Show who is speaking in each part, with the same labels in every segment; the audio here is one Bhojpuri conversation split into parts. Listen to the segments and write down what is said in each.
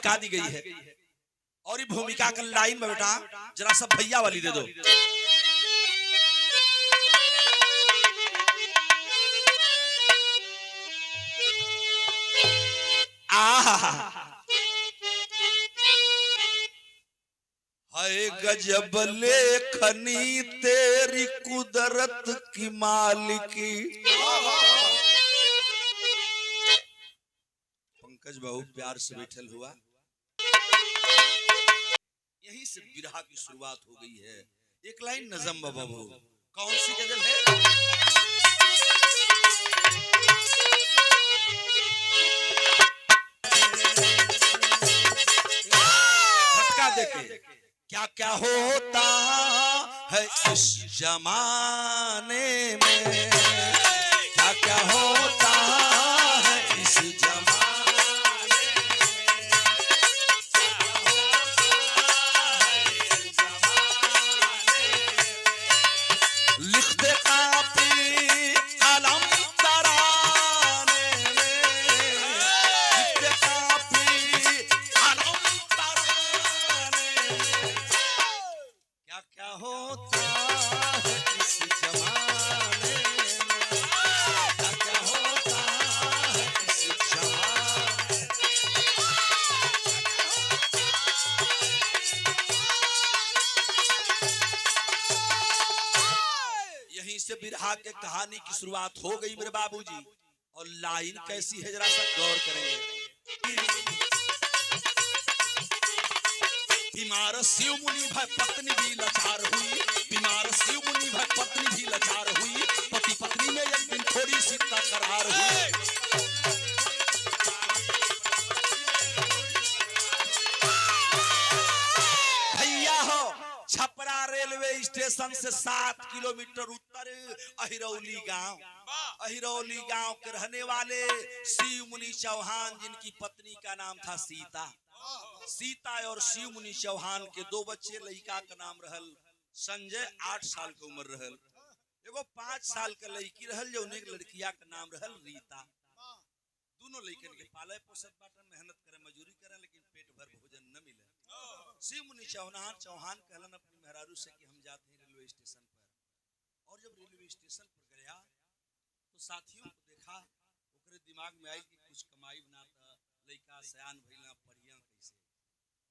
Speaker 1: भूमिका दी गई है और ये भूमिका का लाइन में बेटा जरा सा भैया वाली दे दो। हाय गजब लेखनी तेरी कुदरत की मालिकी। पंकज बाबू प्यार से बैठल हुआ, यहीं से बिरहा की शुरुआत हो गई है। एक लाइन नज़म बाबू, कौन सी गजल है? झटका देके क्या क्या होता है इस जमाने में, क्या क्या होता है इस जमाने में, लिख दे कापी कलम तराने में, लिख दे कापी कलम तराने में, क्या क्या होता है इस जमाने में, क्या क्या होता है इस जमाने में। यहीं से बिरहा के कहानी की शुरुआत हो गई मेरे बाबूजी। और लाइन कैसी है जरा सा गौर करेंगे। बीमार शिव मुनि भय पत्नी भी लाचार हुई, बीमार शिव मुनि भय पत्नी भी लाचार हुई, पति पत्नी में एक दिन थोड़ी सी तकरार हुई। भैया हो छपरा रेलवे स्टेशन से 7 किलोमीटर उत्तर अहिरौली गांव, अहिरौली गांव के रहने वाले शिव मुनि चौहान, जिनकी पत्नी का नाम था सीता। सीता और शिव मुनि चौहान के 2 बच्चे, लड़का का नाम रहल संजय, 8 साल के उम्र रहल। एगो 5 साल के लड़की रहल, जो उन्हें लड़किया का नाम रहल रीता। दोनों लड़कन के पाले पोसत बाटन, मेहनत करे, मजूरी करे, लेकिन पेट भर भोजन न मिले। शिव मुनि चौहान कहलन अपनी मेहरारू से कि हम जाते हैं रेलवे स्टेशन पर। और जब रेलवे स्टेशन पर गया तो साथियों को देखा, ओकरे दिमाग में आई कि कुछ कमाई बना था, लड़का सयान भइला पढ़िया कैसे,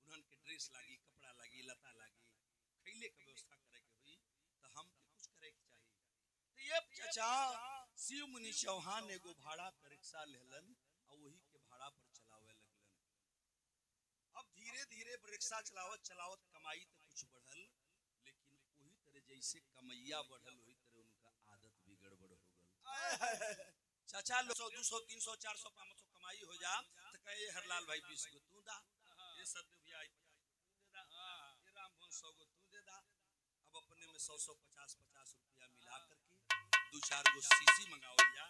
Speaker 1: उन्हन के ड्रेस लागी, कपड़ा लागी, लता लागी, खैले के व्यवस्था करे के हुई, तो हम के कुछ करे के चाहिए। तो ये चाचा शिव मुनि चौहान एगो भाड़ा के रिक्शा लेहलन और वही के भाड़ा पर चलावे लगलन। अब धीरे धीरे रिक्शा चलावत चलावत कमाई तो कुछ बढ़ल, लेकिन वही तरह जैसे कमैया बढ़ल वही तरह उनका आदत भी गड़बड़ हो गल। चाचा 100 200 300 400 500 कमाई हो जा तो कहे हरलाल भाई 20 गो तू दा, ये सत्य भैया तू दे दा, ये रामभवन 100 गो तू दे दा। अब अपने में 100 50 50 रुपया मिला करके 2-4 गो सीसी मंगावल जा,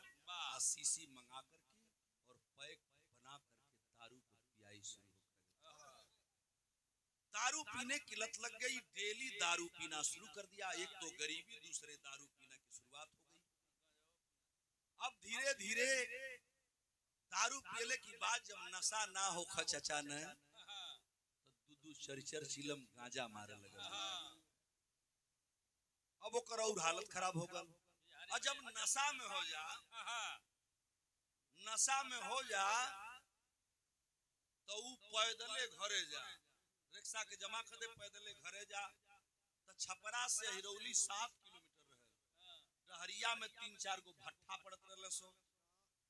Speaker 1: सीसी मंगा करके और पैक बना करके दारू को पियाई शुरू हो गई। दारू पीने की लत लग गई, डेली दारू पीना शुरू कर दिया। एक तो गरीबी, दूसरे दारू पीने की शुरुआत हो गई। अब धीरे धीरे दारू पीने की बाद जब नशा ना हो चाचा ने तो 2-4 चिलम गांजा मारे लगा। अब ओकर और हालत खराब हो गल। और जब नशा में हो जा, नशा में हो जा तो ऊ पैदले घरे जा, रिक्शा के जमा कर दे, पैदले घरे जा। तो छपरा से हिरौली 7 किलोमीटर रहे, डहरिया में 3-4 गो भट्ठा पड़त रहले सो।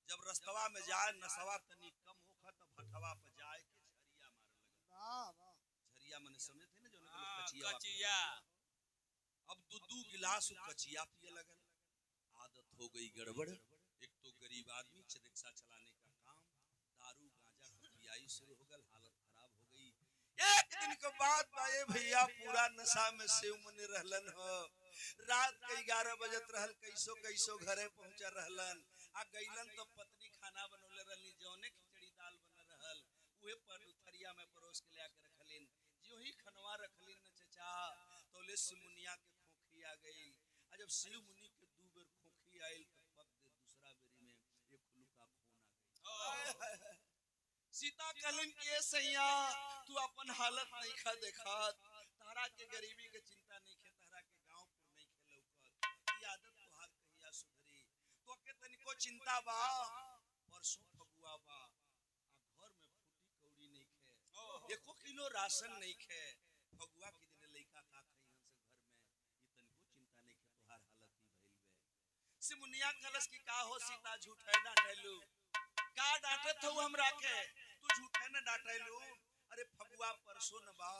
Speaker 1: जब रस्तवा में जाए नशवा तनी कम होखा तो भट्ठवा पर जाए के झरिया मारे लगे। झरिया मने समझ थे ना जो कचिया। अब 2-2 गिलास कचिया पिए लगल। आदत हो गई गड़बड़। एक तो गरीब आदमी रिक्शा चलाने का काम, दारू गांजा का पियाई शुरू हो गल, हालत खराब हो गई। एक दिन के बाद भाई भैया पूरा नशा में शिव मुनि रहलन हो। रात के 11 बजत रहल, कैसो कैसो घरे पहुंचा रहलन। आ गईलन तो पत्नी खाना बनौले रहली, जौने खिचड़ी दाल बन रहल उहे पर थरिया में परोस के ले के रखलिन। जो ही खनवा रखलिन न चचा तो ले शिव मुनिया के खोखी आ गई। आ जब शिव मुनि के 2 बेर खोखी आइल तो पक दे दूसरा बेरी में एक खुलुका खून आ गई। सीता कहलन के सैया तू अपन हालत नहीं खा देखा, तारा के गरीबी के चिंता नहीं खे, तारा के गांव पुर नहीं खे लौकत, ई आदत तोहार कहिया सुधरी, तो के तनिको चिंता बा, परसों फगुआ बा आ घर में फूटी कौड़ी नहीं खे, 1 किलो राशन नहीं खे, फगुआ के दिन लइका का खइहन से घर में, ई तनिको चिंता नहीं खे, तोहार हालत ही भइल बे। सिमुनिया कलश की का हो सीता झूठ है डांटेलू, का डांटत हो हमरा के, तू झूठे न डांटेलू, अरे फगुआ परसों न बा,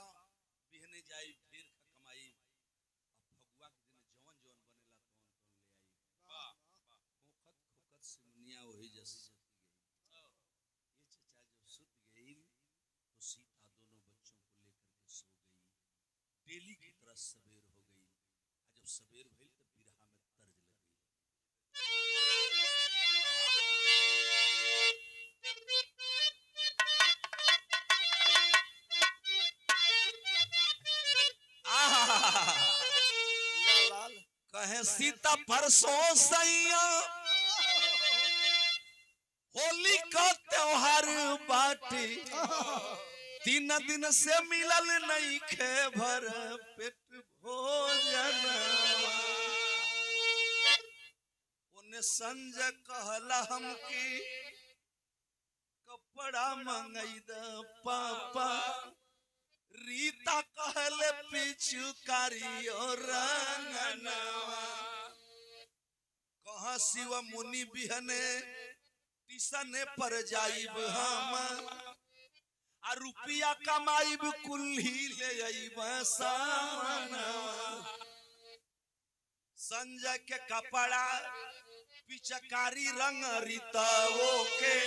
Speaker 1: बिहने जाई ढेर कमाई, अब फगुआ के दिन जवन जवन बनेला तवन तवन ले आई। वाह खोखत खोखत सिमुनिया वही जैसी जती गई। ये चचा जब सुत गई तो सीता दोनों बच्चों को लेकर के सो गई, डेली की तरह सवेर हो गई, जब सवेर भइल तो बिरहा में तर्ज लग गई। कहे सीता परसों सैया होली का त्योहार बाटी, 3 दिन से मिलल नहीं खे भर पेट भोजन, उन्हें संजय कहला हमकी कपड़ा मंगई द पापा, रीता कहले पिचुकारी और रंगनवा, कहा शिव मुनि बिहने टिसने पर जाइब हम, आ रुपया कमाइब कुल्ही ले आइब सामनवा। संजय के कपड़ा पिचकारी रंग रीताओ के,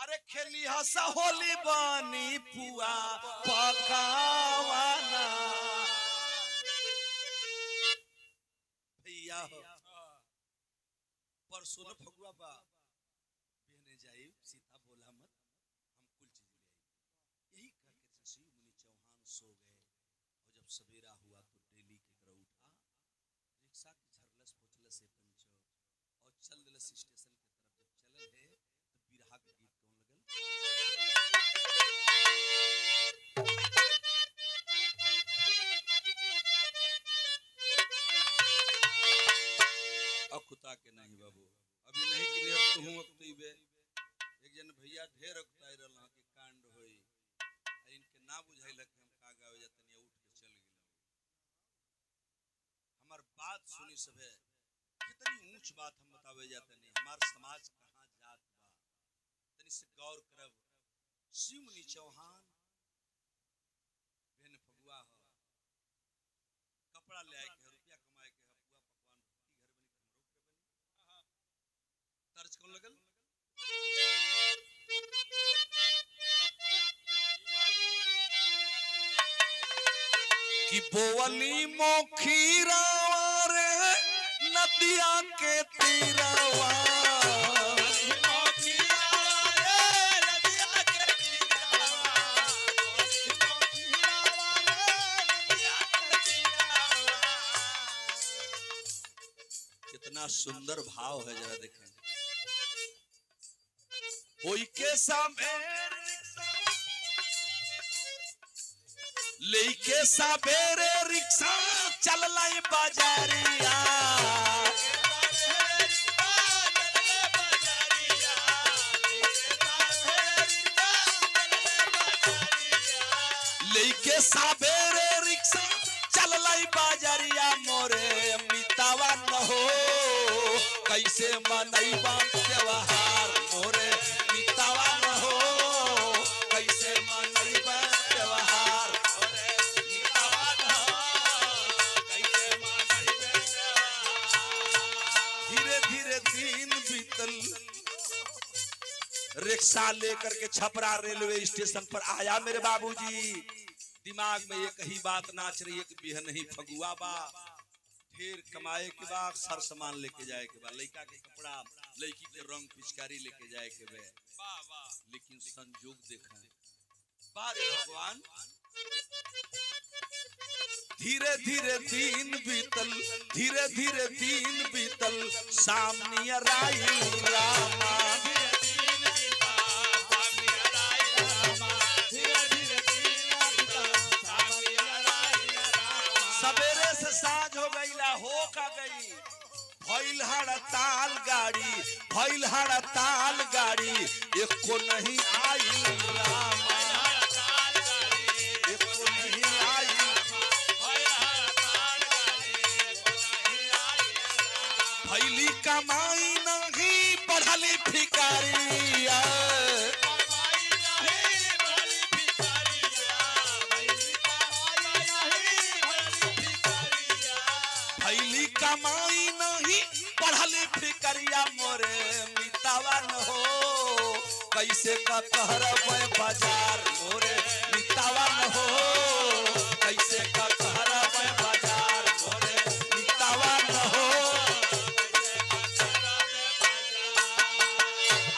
Speaker 1: अरे खेली हसा होली बानी पुआ पकावाना। भैया परसों न फगुआ बा, बहने जाई, सीता बोला मत, हम कुल चीज ले आई। यही करके ऋषि मुनि चौहान सो गए, और जब सवेरा हुआ तो डेली की तरह उठा, रिक्शा की झरलस पोछलस से पंचो और चल दिलस स्टेशन की तरफ। जब चलल है तो बिरहा के गीत कौन लगल, अकुता के नहीं बाबू, अभी नहीं क्लियर तो हूं अकुतईबे। एक जन भैया ढेर अकुताई रहला कि कांड होई, इनके ना बुझाइल कि हम का गावे जतनी उठ के चल गेल। हमार बात सुनी सबे, कितनी ऊंच बात हम बतावे जातनी, हमार समाज कहां जात बा, तनी से गौर करब। शिव मुनि चौहान बहन फगुआ हो, कपड़ा ले आए के, रुपया कमाए के, पुआ पकवान भूखी घर बनी के हमरो के बनी। तर्ज कौन लगल, कि बोवली मोखीरा रे नदिया के तीरवा, कितना सुंदर भाव है, जरा देखें। कोई के सामने लेके साबेरे रिक्शा चल लाई बाजारिया, लेके साबेरे रिक्शा चल लाई बाजारिया, मोरे मितावा न हो कैसे मनैबा त्योहार, मोरे मितावा न हो कैसे मनैबा त्योहार, मोरे मितावा न हो कैसे मनैबा त्योहार। धीरे धीरे दिन बीतल, रिक्शा लेकर के छपरा रेलवे स्टेशन पर आया मेरे बाबूजी। दिमाग में एक ही बात नाच रही है कि बिहन ही फगुआ बा, ढेर कमाए के बाद सर सामान लेके जाए के बाद, लड़का के कपड़ा, लड़की के रंग पिचकारी लेके जाए के बे। लेकिन संजोग देखा, बारे भगवान। धीरे धीरे दिन बीतल, धीरे धीरे दिन बीतल, सामने राई रामा, धीरे दिन बीता सामने राई से साँझ हो गईला हो का गई भइल हड़ताल गाड़ी भइल हड़ताल गाड़ी एको नहीं आई एको नहीं आई भइली कमाई नहीं बढ़ली भिखारिया भइली कमाई नहीं बढ़ली भिखारिया मोरे मितावा न हो कैसे का कहरब बाजार मोरे मितावा न हो कैसे का कहरब बाजार मोरे मितावा न हो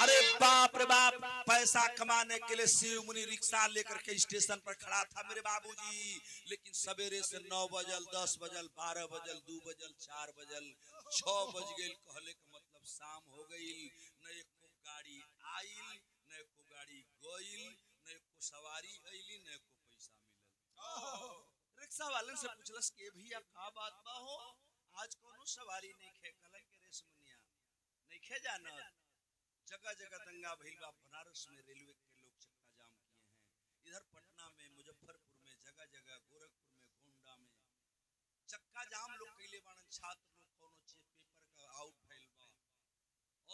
Speaker 1: अरे बाप रे बाप पैसा कमाने के लिए शिव मुनि रिक्शा लेकर के स्टेशन पर खड़ा था मेरे बाबूजी लेकिन सवेरे से 9 बजल 10 बजल 12 बजल 2 बजल 4 बजल 6 बज गई कहले का मतलब शाम हो गई न एको गाड़ी आइल न एको गाड़ी गइल न एको सवारी आइली न एको पैसा मिलल रिक्शा वाले से पूछलस के भैया का बात बा हो आज कोनो सवारी नहीं खे कहले के रेस मुनिया नहीं खे जानत जगह जगह दंगा भइल बा बनारस में रेलवे के लोग चक्का जाम किए हैं इधर पटना में मुजफ्फरपुर में जगह जगह गोरखपुर में गोंडा में चक्का जाम लोग कैले बाणन छात्र लोग कोनो चीज पेपर का आउट भइल बा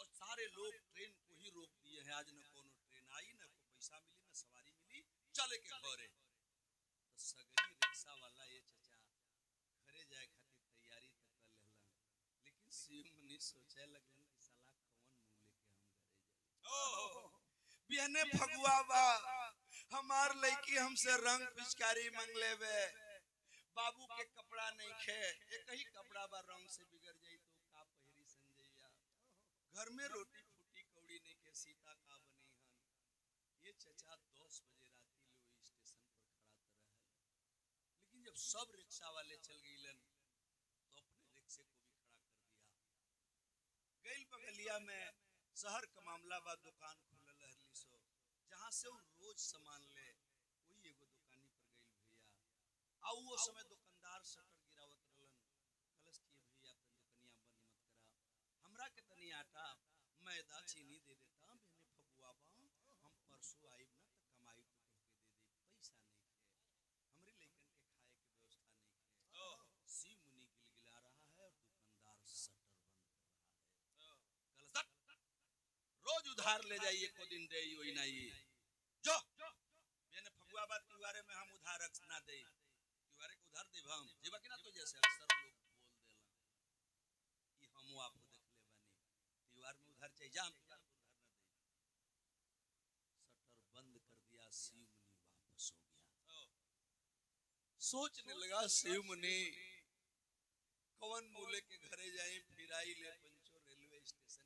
Speaker 1: और सारे लोग ट्रेन को ही रोक दिए हैं आज न कोनो ट्रेन आई न को पैसा मिली न सवारी मिली चले के घरे तो सगरी रिक्शा वाला ये चचा घरे जाए खातिर तैयारी तक कर लेलन लेकिन शिव मुनि सोचे लगन कि साला बिहने फगुआ बा हमार लड़की हमसे रंग पिचकारी मांग लेवे बाबू के कपड़ा नहीं खे एक ही कपड़ा बा रंग से बिगड़ जाई तो का पहिरी संजैया घर में रोटी फूटी कौड़ी नहीं के सीता का बनी हन ये चचा 10 बजे राती लो स्टेशन पर खड़ा रहे लेकिन जब सब रिक्शा वाले चल गईलन तो अपने रिक्शे को भी खड़ा कर दिया गइल बगलिया में शहर का मामला बा दुकान खुलल रहली सो जहां से वो रोज सामान ले वही एगो दुकानी पर गइल भैया आ वो समय दुकानदार शटर गिरावत रहलन कलश के भैया तन दुकनिया बंद मत करा हमरा के तनी आटा मैदा चीनी दे देता बहने फगुआ बा हम परसों आइब ना त कमाई तो तोके दे दे पैसा नहीं खे हमरे लइकन के खाए के व्यवस्था नहीं खे शिव मुनि गिलगिला रहा है और दुकानदार शटर बंद कर रहा है रोज उधार ले जाइए को दिन दे वही नहीं जो मैंने फगुआ बात त्योहारे में हम उधार ना दे त्योहारे को उधार देब हम जेबा कि ना तो जैसे अक्सर लोग बोल देला कि हम आपको देख ले बानी त्योहार में उधार चाहिए जाम उधार ना दे शटर बंद कर दिया शिव मुनि वापस हो गया सोचने लगा शिव मुनि कौन मूले के घरे जाए फिराई ले पंचो रेलवे स्टेशन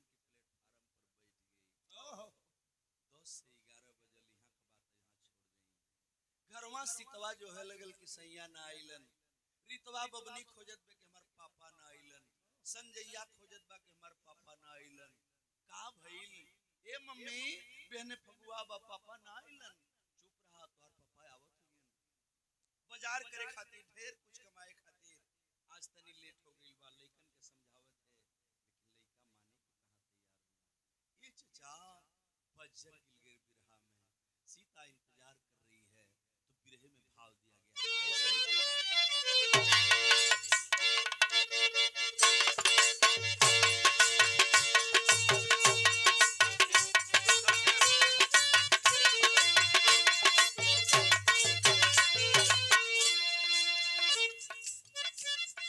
Speaker 1: 10 से 11 बजल यहाँ का बात यहाँ छोड़ दें घरवा सितवा जो है लगल कि सैया ना आइलन रितवा बबनी खोजत बे के हमार पापा ना आइलन संजैया खोजत बा के हमार पापा ना आइलन का भइल ए मम्मी बहने फगुआ बा पापा ना आइलन चुप रहा तोहर पापा आवत हुई बाजार करे खातिर ढेर कुछ कमाए खातिर आज तनी लेट हो गइल बा लइकन के समझावत है लेकिन लइका माने के कहां तैयार हुआ ये चचा बज्जर गिलगिर बिरहा में सीता इंतजार कर रही है तो बिरहे में भाव दिया गया कैसे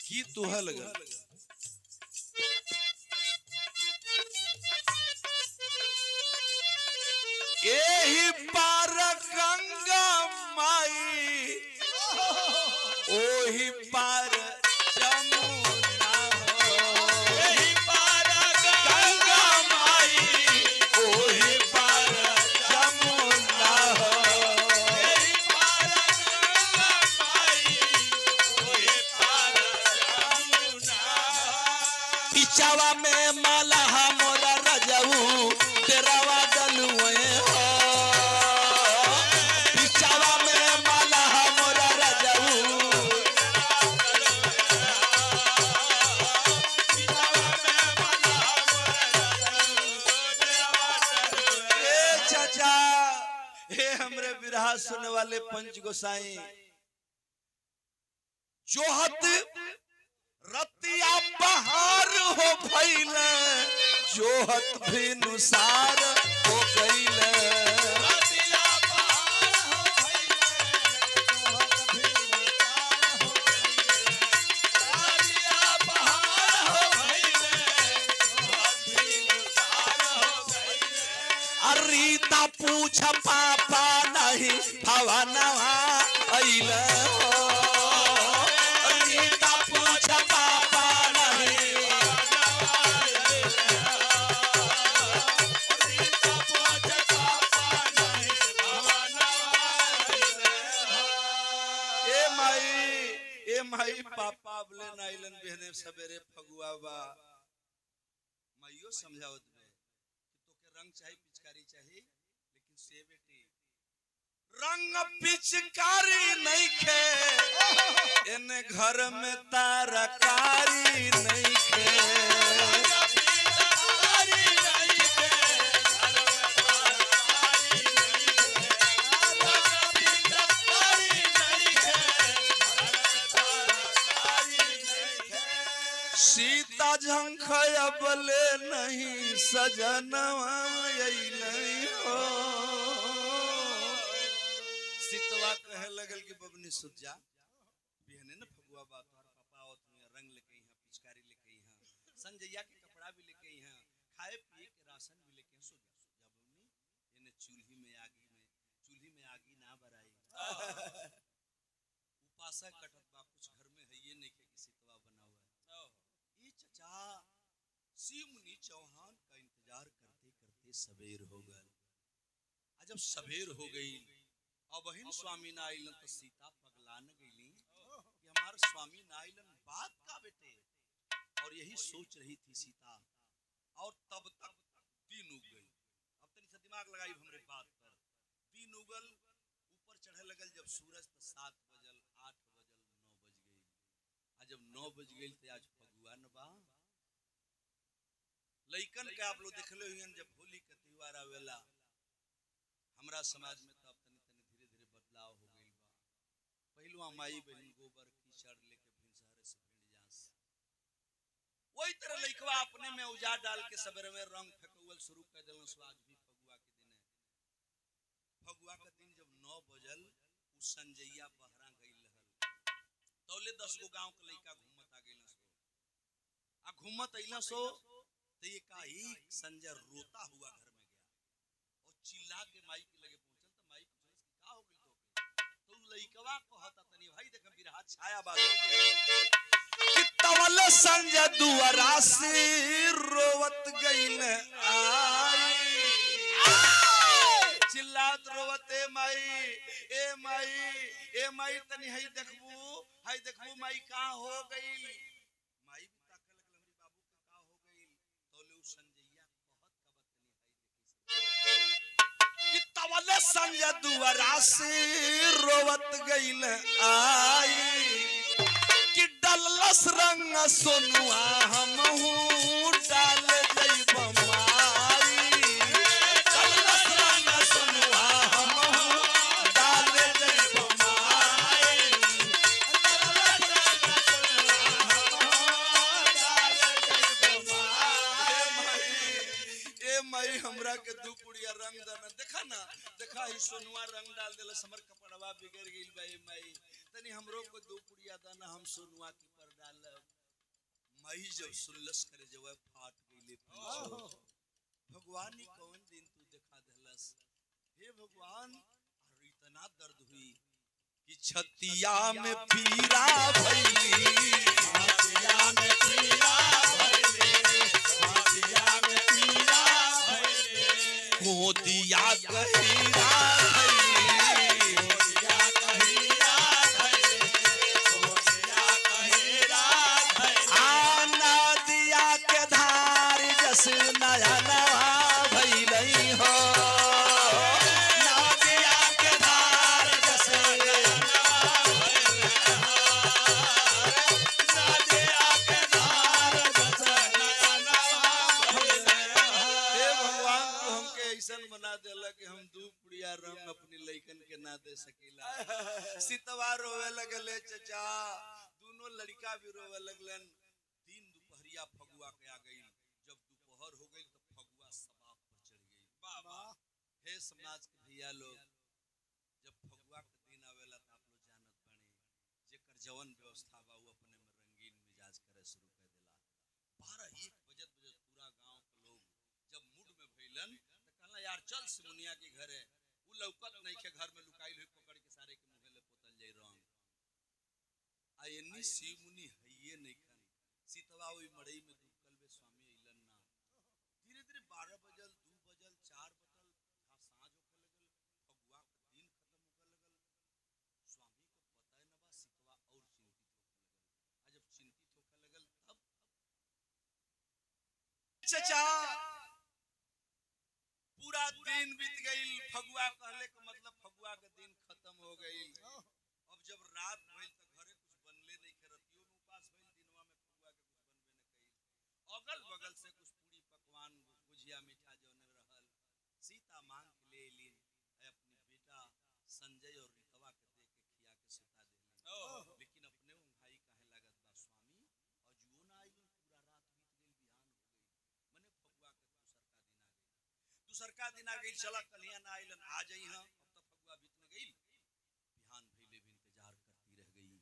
Speaker 1: की तुह लगा यही पार गंगा माई ओही पार जमुना हो यही पार गंगा माई ओही पार जमुना हो यही पार गंगा माई ओही पार जमुना पिछावा में माला मोरा रजऊ तेरावा डलुए पिछावा में माला मोरा रजऊ पंच गोसाई जोहत रतिया बहार हो भइल जोहत भी नुसार हो गइल रतिया बहार हो भइल जोहत भी नुसार हो गइल रतिया बहार हो भइल जोहत भी नुसार हो गइल अरीता पूछ पापा नहीं भवनवा अइल माई पापा बोले नाइलन बहने सवेरे फगुआ बा माइयो समझावत बे कि तोके रंग चाहे पिचकारी चाहे लेकिन से बेटी रंग पिचकारी नहीं खे इन घर में तरकारी नहीं खे सीता झंखयबले नहीं सजनवा हो सीतवा कहे लगल कि बबनी सुत जा बिहने न फगुआ बात और पापा और तुम्हें रंग लेके यहाँ पिचकारी लेके यहाँ संजैया के कपड़ा भी लेके यहाँ खाए पिए के राशन भी लेके सो जा बबनी इन्हें चूल्ही में आगी ना बराई उपासा कटत बा कुछ घर में है ये नहीं के सीतवा बना हुआ है ये चचा शिव मुनि चौहान का इंतजार करते करते सवेर हो गए जब सवेर हो गई अब बहन स्वामी नाइलन तो सीता पगला न गईली कि हमारे स्वामी नाइलन बात का बेटे और यही सोच रही थी सीता और तब तक दिन उग गई अब तनी से दिमाग लगाई हमरे बात पर दिन उगल ऊपर चढ़े लगल जब सूरज 7 बजल 8 बजल 9 बज गई जब 9 बज गई तो आज फगुआ न बा लइकन के आप लोग देखले हुई जब होली के त्योहार आवेला हमरा समाज में तब तनी धीरे धीरे बदलाव हो गई बा पहलुआ माई बहन गोबर कीचड़ लेके भिनसरे से भिड़ जास वही तरह लइकवा अपने में उजाड़ डाल के सवेरे में रंग फेंकवल शुरू कर देलन सो आज भी फगुआ के दिन जब 9 बजल उस संजैया बहरा गई रहल तौले 10 गो गांव के लइका घूमत आ गइलन सो आ घूमत अइलन सो तो ये का एक संजय रोता हुआ घर में गया और चिल्ला के माई के लगे पहुंचल तो माई पूछलस कि का हो गइल तो लइकवा कहता तनी भाई देख बिरहा छाया बात हो गया कि तवल संजय दुआरा से रोवत गइल आई चिल्लात रोवते माई तनी हई देखबू माई का हो गइल माई भी ताके लगल हमरी बाबू के का हो गइल तोले उ संजैया कहत कि तवले संजय दुआरा से रोवत गइल आई कि डलस रंग सोनुआ हमहू डाल जइब मारी डलस रंग सोनुआ हमहू डाल जइब मारी ए माई हमरा के दू पुड़िया रंग देना देखा ही सोनुआ रंग डाल देलस हमर कपड़वा बिगड़ गइल बा ए माई तनी हमरो को दो पुड़िया दाना हम सोनुआ की पर डालब माई जब सुनलस करे जब फाट गइले पूछो भगवान ने कौन दिन तू दिखा देलस हे भगवान और इतना दर्द हुई कि छतिया में पीरा भइली छतिया में पीरा भइली छतिया में पीरा भइली गोदिया गहिरा भइली गोदिया गहिरा नया नवा भइलई हो नदिया के धार जस नवा भइलई नदिया के धार जस नया नवा भइलई हे भगवान को हमके ऐसन बना देला कि हम दू सीतवा रोवे लगले चचा, दोनों लड़का भी रोवे लगलन। दिन दोपहरिया फगुआ के आ गई, जब दोपहर हो गई तो फगुआ सबाब पर चढ़ गई। वाह हे समाज के भैया लोग, जब फगुआ के दिन आवेला तो आप लोग जानत बने, जेकर जवन व्यवस्था बा वो अपने में रंगीन मिजाज करे शुरू कर देला। 12-1 बजत पूरा गांव के लोग जब मूड में भइलन तो कहला यार चल सिमुनिया के घरे, उ लौकत नहीं के घर में लुकाइल हुई, पकड़ के सारे के मुंह ले पोतल जाई रंग। आ एनी सिमुनी हइये नहीं खन, सीतवा ओई मड़ई में दुकल बे स्वामी अइलन ना। धीरे धीरे 12 बजल, 2 बजल, 4 बजल, साँझ होखे लगल, फगुआ के दिन खत्म होखे लगल। स्वामी को पता न बा, सीतवा और चिंतित होखे लगल। आ जब चिंतित होखे लगल तब चचा पूरा दिन बीत गई, फगुआ कहले के मतलब फगुआ के दिन खत्म हो गई। अब जब रात भइल तो घरे कुछ बनले नहीं के, रतियों में उपास भइल, दिनवा में फगुआ के कुछ बनबे न कइल। अगल बगल से कुछ पूरी पकवान गुजिया मीठा जौने रहल सीता मांग के ले लीन, अपनी बेटा संजय और रितवा के दे के खिया के सुता देली। लेकिन अपने भाई कहे लागत बा स्वामी अजुओ ना आइलन, पूरा रात बीत गई, बिहान हो गई, मने फगुआ के दूसरका दिन आ गई, चला कलिया ना आइलन, आ जाई हां, अब तो फगुआ बीत न गई। बिहान भइले भी इंतजार करती रह गई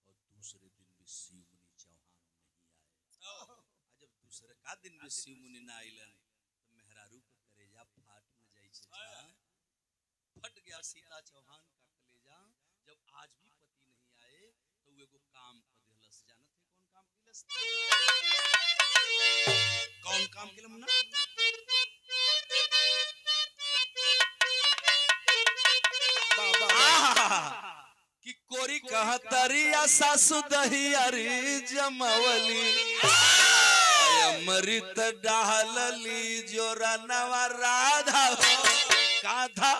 Speaker 1: और दूसरे दिन भी शिव मुनि चौहान नहीं आए। जब दूसरे का दिन भी शिव मुनि ना आइलन तो मेहरारू के कलेजा फाट न जाई छे, फट गया सीता चौहान का कलेजा। जब आज भी पति नहीं आए तो वो एगो काम कर देलस, जानत है कौन काम केलस? कौन काम केलम ना? कि कोरी कहतरिया सासु दहियारी जमवली, अमृत डालली जोरा नवा राधा काधा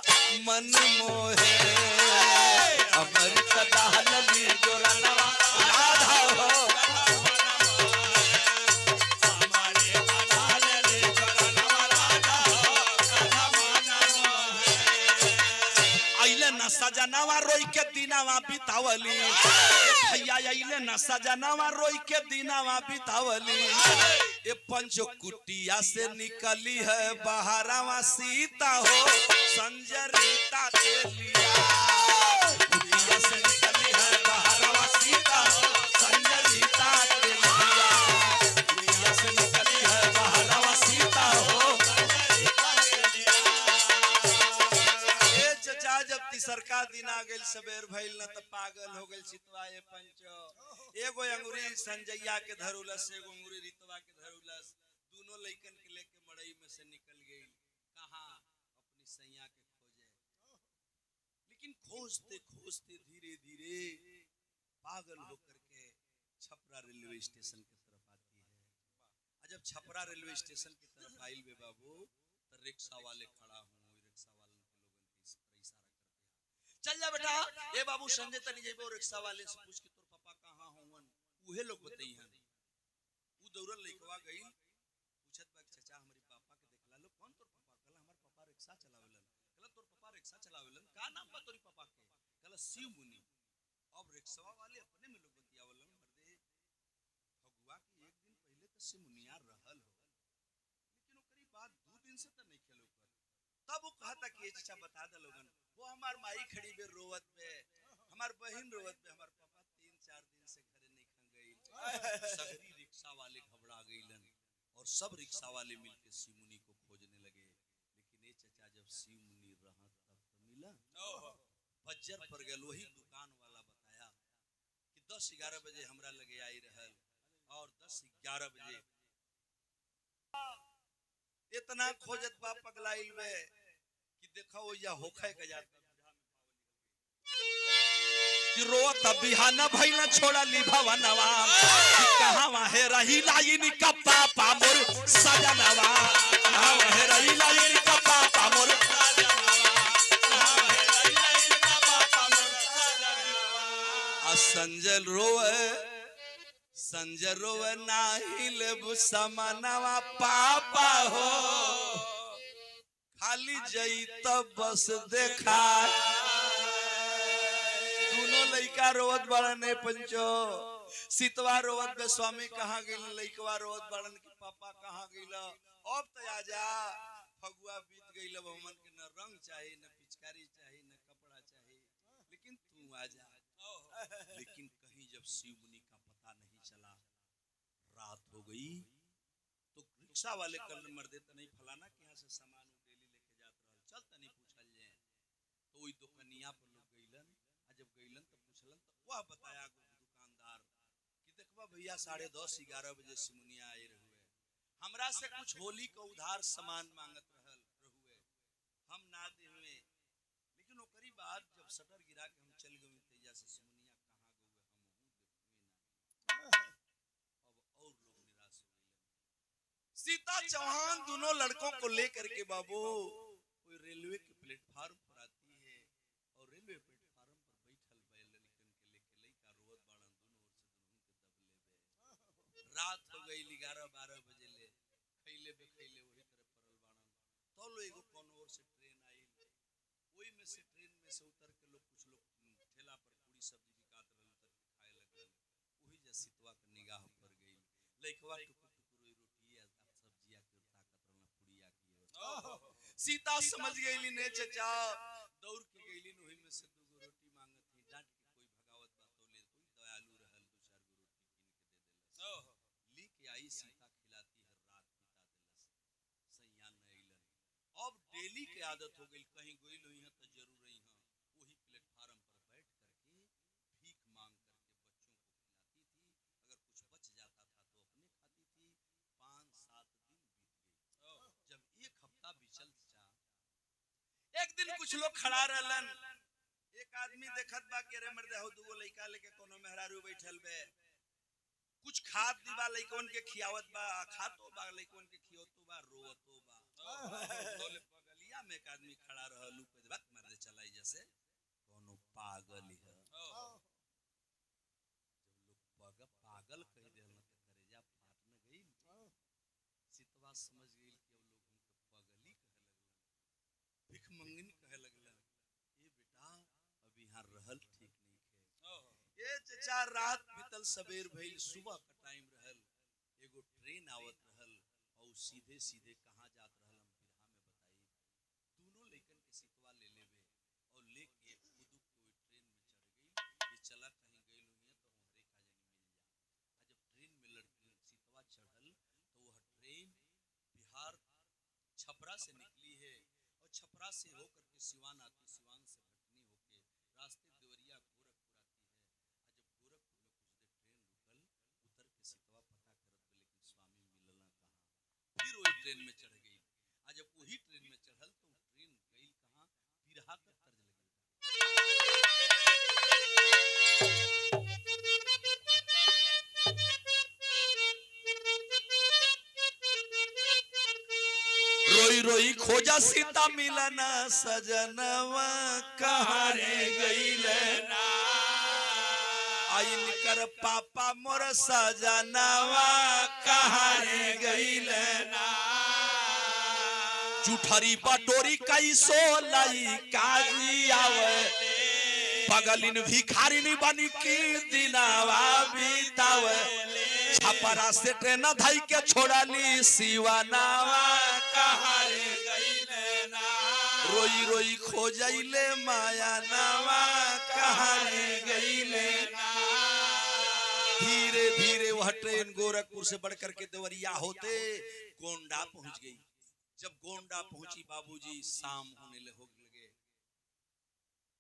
Speaker 1: मन मोहे, अमृत डालली जोरा नवा राधा हो। सजनावा रोई के दिनावा बितावली, भैया आइले न सजनावा रोई के दिनावा बितावली। ये पंचो कुटिया से निकली है बहरावा सीता हो, संजय रीता के लिया। कुटिया से निकली है बहरावा सीता हो, संजय रीता के लिया। कुटिया से निकली है बहरावा सीता हो। जब तीसरका दिन आ गई, सबेर भइल न त पागल हो गई सीतवा। ये पंचो एगो अंगुरी संजैया के धरुलस, एगो अंगुरी रितवा के धरुलस, दोनों लइकन के लेके मड़ई में से निकल गई। कहां? अपनी सैया के खोजे। लेकिन खोजते खोजते धीरे धीरे पागल होकर के छपरा रेलवे स्टेशन की तरफ आती है। जब छपरा रेलवे स्टेशन की तरफ आइल बे बाबू तो रिक्शा वाले खड़ा हुए, रिक्शा वाले चल जा बेटा, ए बाबू संजय तनी जेबो रिक्शा वाले से पूछ के तोर पापा कहां होवन, उहे लोग बताइहन। उ दौड़ल लइकवा गई, पूछत बा चाचा हमरे पापा के देखला लो, कौन तोर पापा? कहला हमर पापा रिक्शा चलावेलन। कहला तोर पापा रिक्शा चलावेलन, का नाम बा तोरी पापा के? कहला शिव मुनि। अब रिक्शा वाले अपने में लोग बतियावलन, मर्दे फगुआ के एक दिन पहले तो शिव मुनिया रहल हो, लेकिन ओकरी बाद 2 दिन से त नहीं खेलो कर। तब वो कहता कि चाचा बता दे लोगन, वो हमार माई खड़ी बे रोवत पे, हमार बहन रोवत पे, हमार पापा 3-4 दिन से घरे नहीं खन गई। सगरी रिक्शा वाले घबरा गईलन और सब रिक्शा वाले मिलके शिव मुनि को खोजने लगे। लेकिन ये चचा जब शिव मुनि रहत तब तो मिला बज्जर पर गल। वही दुकान वाला बताया कि 10-11 बजे हमरा लगे आई रहल और 10-11 बजे इतना खोजत बा पगलाइल में कि देखा वो या होखे के जाता कि रोत बिहान भइल छोड़ा ली भवनवा, कहां वहे रही लाइन का पापा मोर सजनवा, कहां वहे रही लाइन का पापा मोर सजनवा। संजय रोवे नाही लेबु समनवा पापा हो, खाली जई तो बस देखा लइका रोवत बड़न ने पंचो सीतवा रोवत बे स्वामी कहाँ गइल लइकवा रोवत बड़न कि पापा कहाँ गइल अब तो आजा फगुआ बीत गइल अब हमन के न रंग चाहे न पिचकारी चाहे न कपड़ा चाहे लेकिन तू आजा लेकिन कहीं जब शिव मुनि का पता नहीं चला रात हो गई तो रिक्शा वाले कल मर्दे त नहीं फलाना के यहाँ से सामान डेली लेके जात रहल चल तनी पूछल जाए तो वही दुकानिया पर लोग गइलन आ जब गइलन तो पूछलन तो वह बताया दुकानदार कि देखबा भैया 10:30 11 बजे सिमुनिया आए रहुए हमरा से कुछ होली का उधार सामान मांगत रहल रहुए हम ना देवे लेकिन ओकरी बाद जब शटर गिरा के हम चल गए तैया से सिमुनिया कहाँ गए हम देखबे ना अब और लोग निराश हो गए सीता चौहान दोनों लड़कों को लेकर के बाबू कोई रेलवे के प्लेटफार्म पर आती है और रेलवे प्लेटफार्म पर बैठल बैल लड़कन के लेके लइका रोवत बाड़न दोनों ओर से दुनू के दब लेबे रात हो गई 11-12 बजे ले खैले बे खैले वही तरह परल बाड़न तो लो एगो कौन और से ट्रेन आई वही में से ट्रेन में से उतर के लोग कुछ लोग ठेला पर पूरी सब्जी बिकात रहल उतर के खाए लगल वही जे सीतवा के निगाह पर गई लइकवा टुकुर टुकुर रोटी आ सब्जिया के ताकत रहल पुड़िया की सीता समझ गईली ने चचा दौड़ के गईली वही में से दूगो रोटी मांगत थी डांट के कोई भगावत बातों ले कोई दयालु रहल दो चार गो रोटी कीन के दे देलस लेके आई सीता खिलाती हर रात बिता देलस सैया न अइलन अब डेली के आदत हो गई कहीं गई लोई है तो जरूर रही है वही प्लेटफार्म पर बैठ करके भीख मांग करके बच्चों को खिलाती थी अगर कुछ बच जाता था तो अपने खाती थी 5-7 दिन बीत गए जब एक हफ्ता बिचल जा एक दिन कुछ लोग खड़ा रहलन एक आदमी देखत बा के रे मर्दे हो दुगो लइका लेके कोनो मेहरारू बैठल बे कुछ खाद दीवा लइकन के खियावत बा खातो बा लइकन के खियोतो बा रोवतो बा बोले पगलिया में एक आदमी खड़ा रहलू पे बात मार दे चलाई जैसे कोनो पागल है जब लोग पागल कह देलन त करेजा फाट न गई सीतवा समझ गई कि अब लोग हमके पगली कहे लगलन भिख मंगनी कहे लगलन ए बेटा अब यहाँ रहल ठीक नहीं खे ये चचा रात बीतल सवेर भइल सुबह का टाइम रहल एगो ट्रेन आवत रहल और सीधे सीधे कहाँ जात रहल हम बिरहा में बताई दोनों लेकिन के सीतवा ले लेवे और लेके खुद कोई ट्रेन में चढ़ गई ये चला कहीं गई हुई है तो हमरे का जानी मिल जा जब ट्रेन में लड़की सीतवा चढ़ल तो वह ट्रेन बिहार छपरा से निकली है और छपरा से होकर के सिवान आती सिवान से भटनी होके रास्ते देवरिया गोरखपुर आती है और जब गोरखपुर में कुछ देर ट्रेन रुकल उतर के सीतवा पता करत लेकिन स्वामी मिलल ना कहाँ फिर वही ट्रेन में चढ़ गई आज जब वही ट्रेन में चढ़ल तो ट्रेन गई कहाँ बिरहा का तर्ज रोई रोई खोजा सीता मिलन सजनवा कहाँ रे गइल ना आइन कर पापा मोर सजनवा कहाँ रे गइल ना जुठरी बटोरी कैसो लई काजी आवे पगलिन भिखारिनी बनी की दिनावा बीतावे छपरा से ट्रेन धई के छोड़ली सिवानावा कहाँ रे गइल ना रोई रोई खोजैले माया नावा कहाँ रे गइल ना धीरे धीरे वह ट्रेन गोरखपुर से बढ़ करके देवरिया होते गोंडा पहुंच गई जब गोंडा पहुंची बाबूजी शाम होने लगे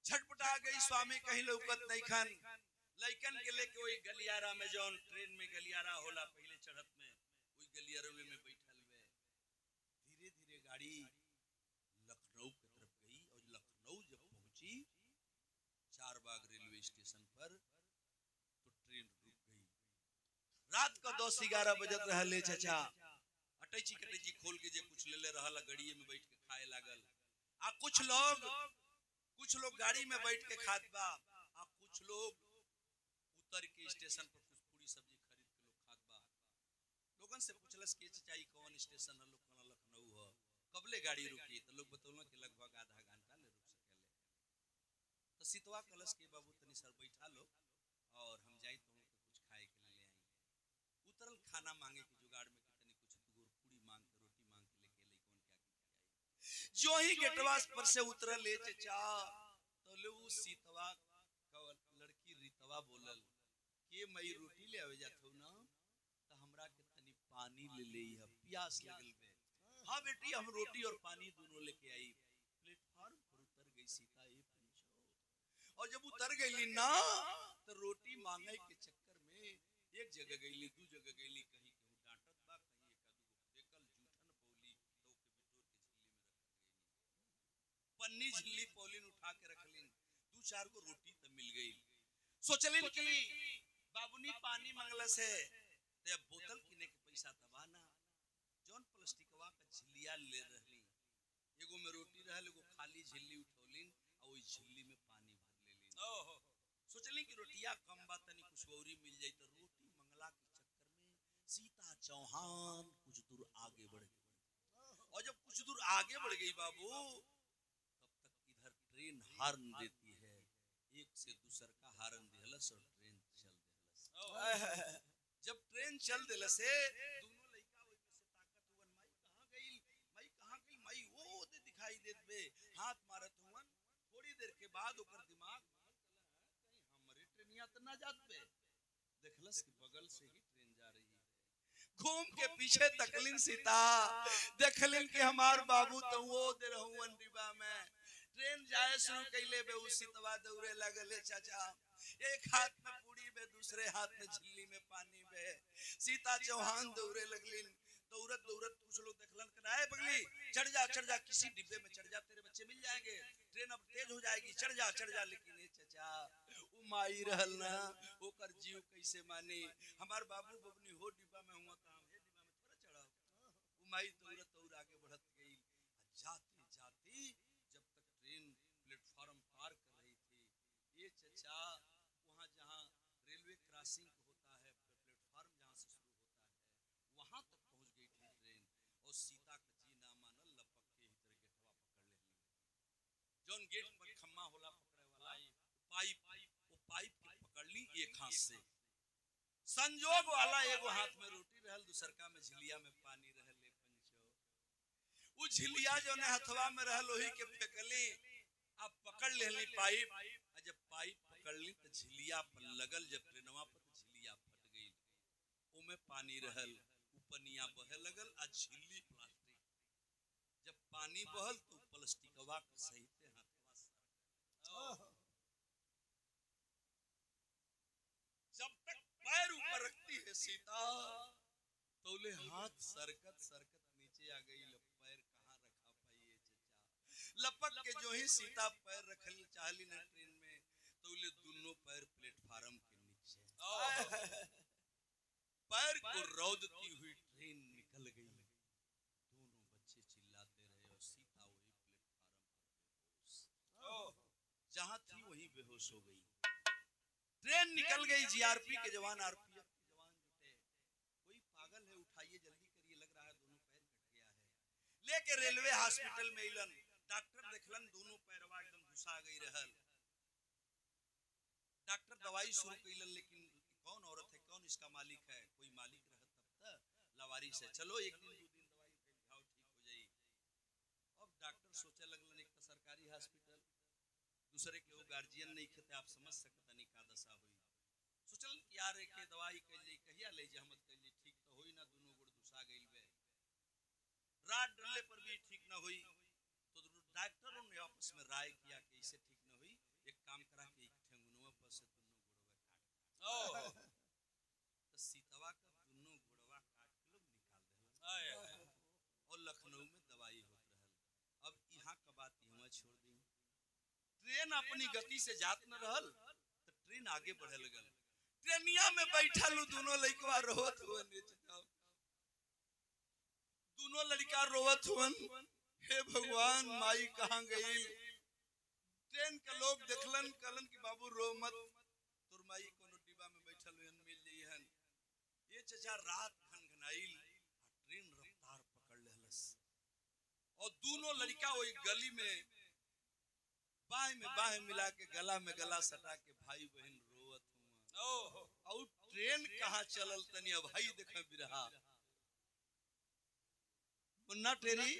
Speaker 1: झटपटा गई स्वामी कहीं लौकत नहीं खन लइकन के लेके वही गलियारा में जौन ट्रेन में गलियारा होला पहले चढ़त में वही गलियारवे में बैठल वे धीरे धीरे गाड़ी लखनऊ की तरफ गई और लखनऊ जब पहुंची चारबाग रेलवे स्टेशन पर तो ट्रेन रुक गई रात का 10-11 बजत रहले चाचा अटैची कटैची खोल के जे कुछ ले रहल गड़िए में बैठ के खाए लागल आ कुछ लोग गाड़ी में बैठ के खात बा आ कुछ लोग उतर के स्टेशन पर कुछ पूरी सब्जी खरीद के लोग खात बा लोगन से पूछलस के चाचा कौन स्टेशन है लोग कहला लखनऊ है कबले गाड़ी रुकी तो लोग बतौलन कि लगभग आधा घंटा ले रुक सकेले तो सीतवा कलश के बाबू तनी सर बैठा जो ही गेटवा पर से उतरल ले चचा तो ले वो सीतवा लड़की रीतवा बोलल के मई रोटी ले आवे जात हो ना तो हमरा के तनी पानी ले ले है प्यास लगल बे। हाँ बेटी हम रोटी और पानी दोनों लेके आई। प्लेटफार्म पर उतर गई सीता ये पंचो और जब उतर गई ना तो रोटी मांगे के चक्कर में एक जगह गईली दू जगह गईली कहीं कहूं डांटत बा कहीं एकादू देखल जूठन पौली तो के बिटोर के झिल्ली में रख गई। पन्नी झिल्ली पौलिन उठा के रखलिन दू चार को रोटी तो मिल गई। सोचलिन कि बाबूनी पानी मंगला से ते अब बोतल किने के पैसा तबा ना जौन प्लास्टिकवा का झिल्लिया ले रहली एगो में रोटी रहल एगो खाली झिल्ली उठौलिन और ओई झिल्ली में पानी भर लेलिन। ओहो सोचलिन कि रोटिया कम बा तनी कुछ औरी मिल जाई तो रोटी मंगला के चक्कर में सीता चौहान कुछ दूर आगे बढ़ गई। और जब कुछ दूर आगे बढ़ गई बाबू तब तक इधर ट्रेन हॉर्न देती है एक से दूसर का हॉर्न दिहलस और ट्रेन चल दिहलस। जब ट्रेन चल दिलस से दोनों लइका ओइ में से ताकत हुवन माई कहां गई माई वो दे दिखाई देत बे हाथ मारत हुवन। थोड़ी देर के बाद ओकर दिमाग कहीं हमरे ट्रेनिया त ना जात बे देखलस कि बगल से ही ट्रेन जा रही है। घूम के पीछे तकलिन सीता देखलिन कि हमार बाबू तो वो दे रहवन डिब्बा में ट्रेन जाए शुरू कैले बे उसी तवा दौड़े लगले चाचा एक हाथ में पूड़ी बे दूसरे हाथ में झिल्ली में पानी बे। सीता चौहान दौड़े लगलिन दौड़त दौड़त कुछ लोग देखलन कराए बगली चढ़ जा किसी डिब्बे में चढ़ जा तेरे बच्चे मिल जाएंगे ट्रेन अब तेज हो जाएगी चढ़ जा। लेकिन ये चाचा वो माई रहल ना ओकर जीव कैसे मानी हमार बाबू बबनी हो डिब्बा में हुआ काम है डिब्बा में थोड़ा चढ़ाओ। वो माई दौड़त दौड़ आगे बढ़त गई जाती जाती जब तक ट्रेन प्लेटफार्म पार कर रही थी ये चचा वहाँ जहाँ रेलवे क्रॉसिंग होता है प्लेटफार्म जहाँ से शुरू होता है वहाँ तक पहुँच गई थी ट्रेन और सीता का जी ना मानल लपक के ही तरह गेटवा पकड़ ले जौन गेट पर खम्मा होला पकड़े वाला पाइप के पकड़ ली एक हाथ से संजोग वाला एगो हाथ में रोटी रहल दूसरका में झिलिया में पानी रहल पंचो उ झिलिया जो ने हथवा में रहल ओही के फेंकली अब पकड़ लेली पाइप और जब पाइप पकड़ ली तो झिलिया पर लगल जब ट्रेनवा पर तो झिलिया फट गई ओमे पानी रहल उपनिया बहे लगल आ झिल्ली प्लास्टिक जब पानी बहल तो प्लास्टिकवा के सहिते हाथवा जब तक पैर ऊपर रखती है सीता तोले हाथ सरकत सरकत नीचे आ गई पैर कहाँ रखा पाइए चचा लपक के जो ही सीता पैर रखल चाहली ना ट्रेन में तोले दोनों पैर प्लेटफार्म के नीचे पैर को रौदती हुई ट्रेन निकल गई। दोनों बच्चे चिल्लाते रहे और सीता वही प्लेटफार्म पर जहां थी वहीं बेहोश हो गई। ट्रेन निकल गई जीआरपी के जवान आरपीएफ के जवान जुटे कोई पागल है उठाइए जल्दी करिए लग रहा है दोनों पैर कट गया है। लेके रेलवे हॉस्पिटल में इलन डॉक्टर देखलन दोनों पैरवा एकदम घुसा गई रहल। डॉक्टर दवाई शुरू कैलन लेकिन कौन औरत है कौन इसका मालिक है कोई मालिक रह तब तक लवारी से चलो एक दिन दो दिन दवाई खाओ ठीक हो जाई। अब डॉक्टर सोचे लगलन एक तो सरकारी हॉस्पिटल दूसरे के गार्जियन नहीं खेते आप समझ सकते नहीं का दशा हुई। सोचल यार के दवाई कैली कहिया ले जे हमत कैली ठीक तो होई ना दोनों गोड़ दुसा गइल बे रात डरले पर भी ठीक ना हुई तो डॉक्टरों ने आपस में राय किया कि इसे ठीक ना हुई एक काम करा के एक ठेंगुनवा पर से दोनों गोड़वा काट तो सीतवा का दोनों गोड़वा काट के लोग निकाल देला और लखनऊ में दवाई होत रहल। अब यहाँ का बात यहाँ छोड़ दी ट्रेन अपनी गति से जात न रहल तो ट्रेन आगे बढ़े लगल ट्रेनिया में बैठल दोनों लड़का रोवत हुवन दोनों लड़का रोवत हुवन हे भगवान माई कहाँ गई। ट्रेन के लोग देखलन कलन कि बाबू रो मत तोर माई कोनो डिब्बा में बैठल हुन मिल जइहन। ये चचा रात घनघनाइल ट्रेन रफ्तार पकड़ लेहलस और दोनों लड़का वही गली में बाह मिला के गला में गला सटा के भाई बहन रोवत हुआ और ट्रेन कहाँ चलल तनी अब भाई देखा बिरहा मुन्ना टेरी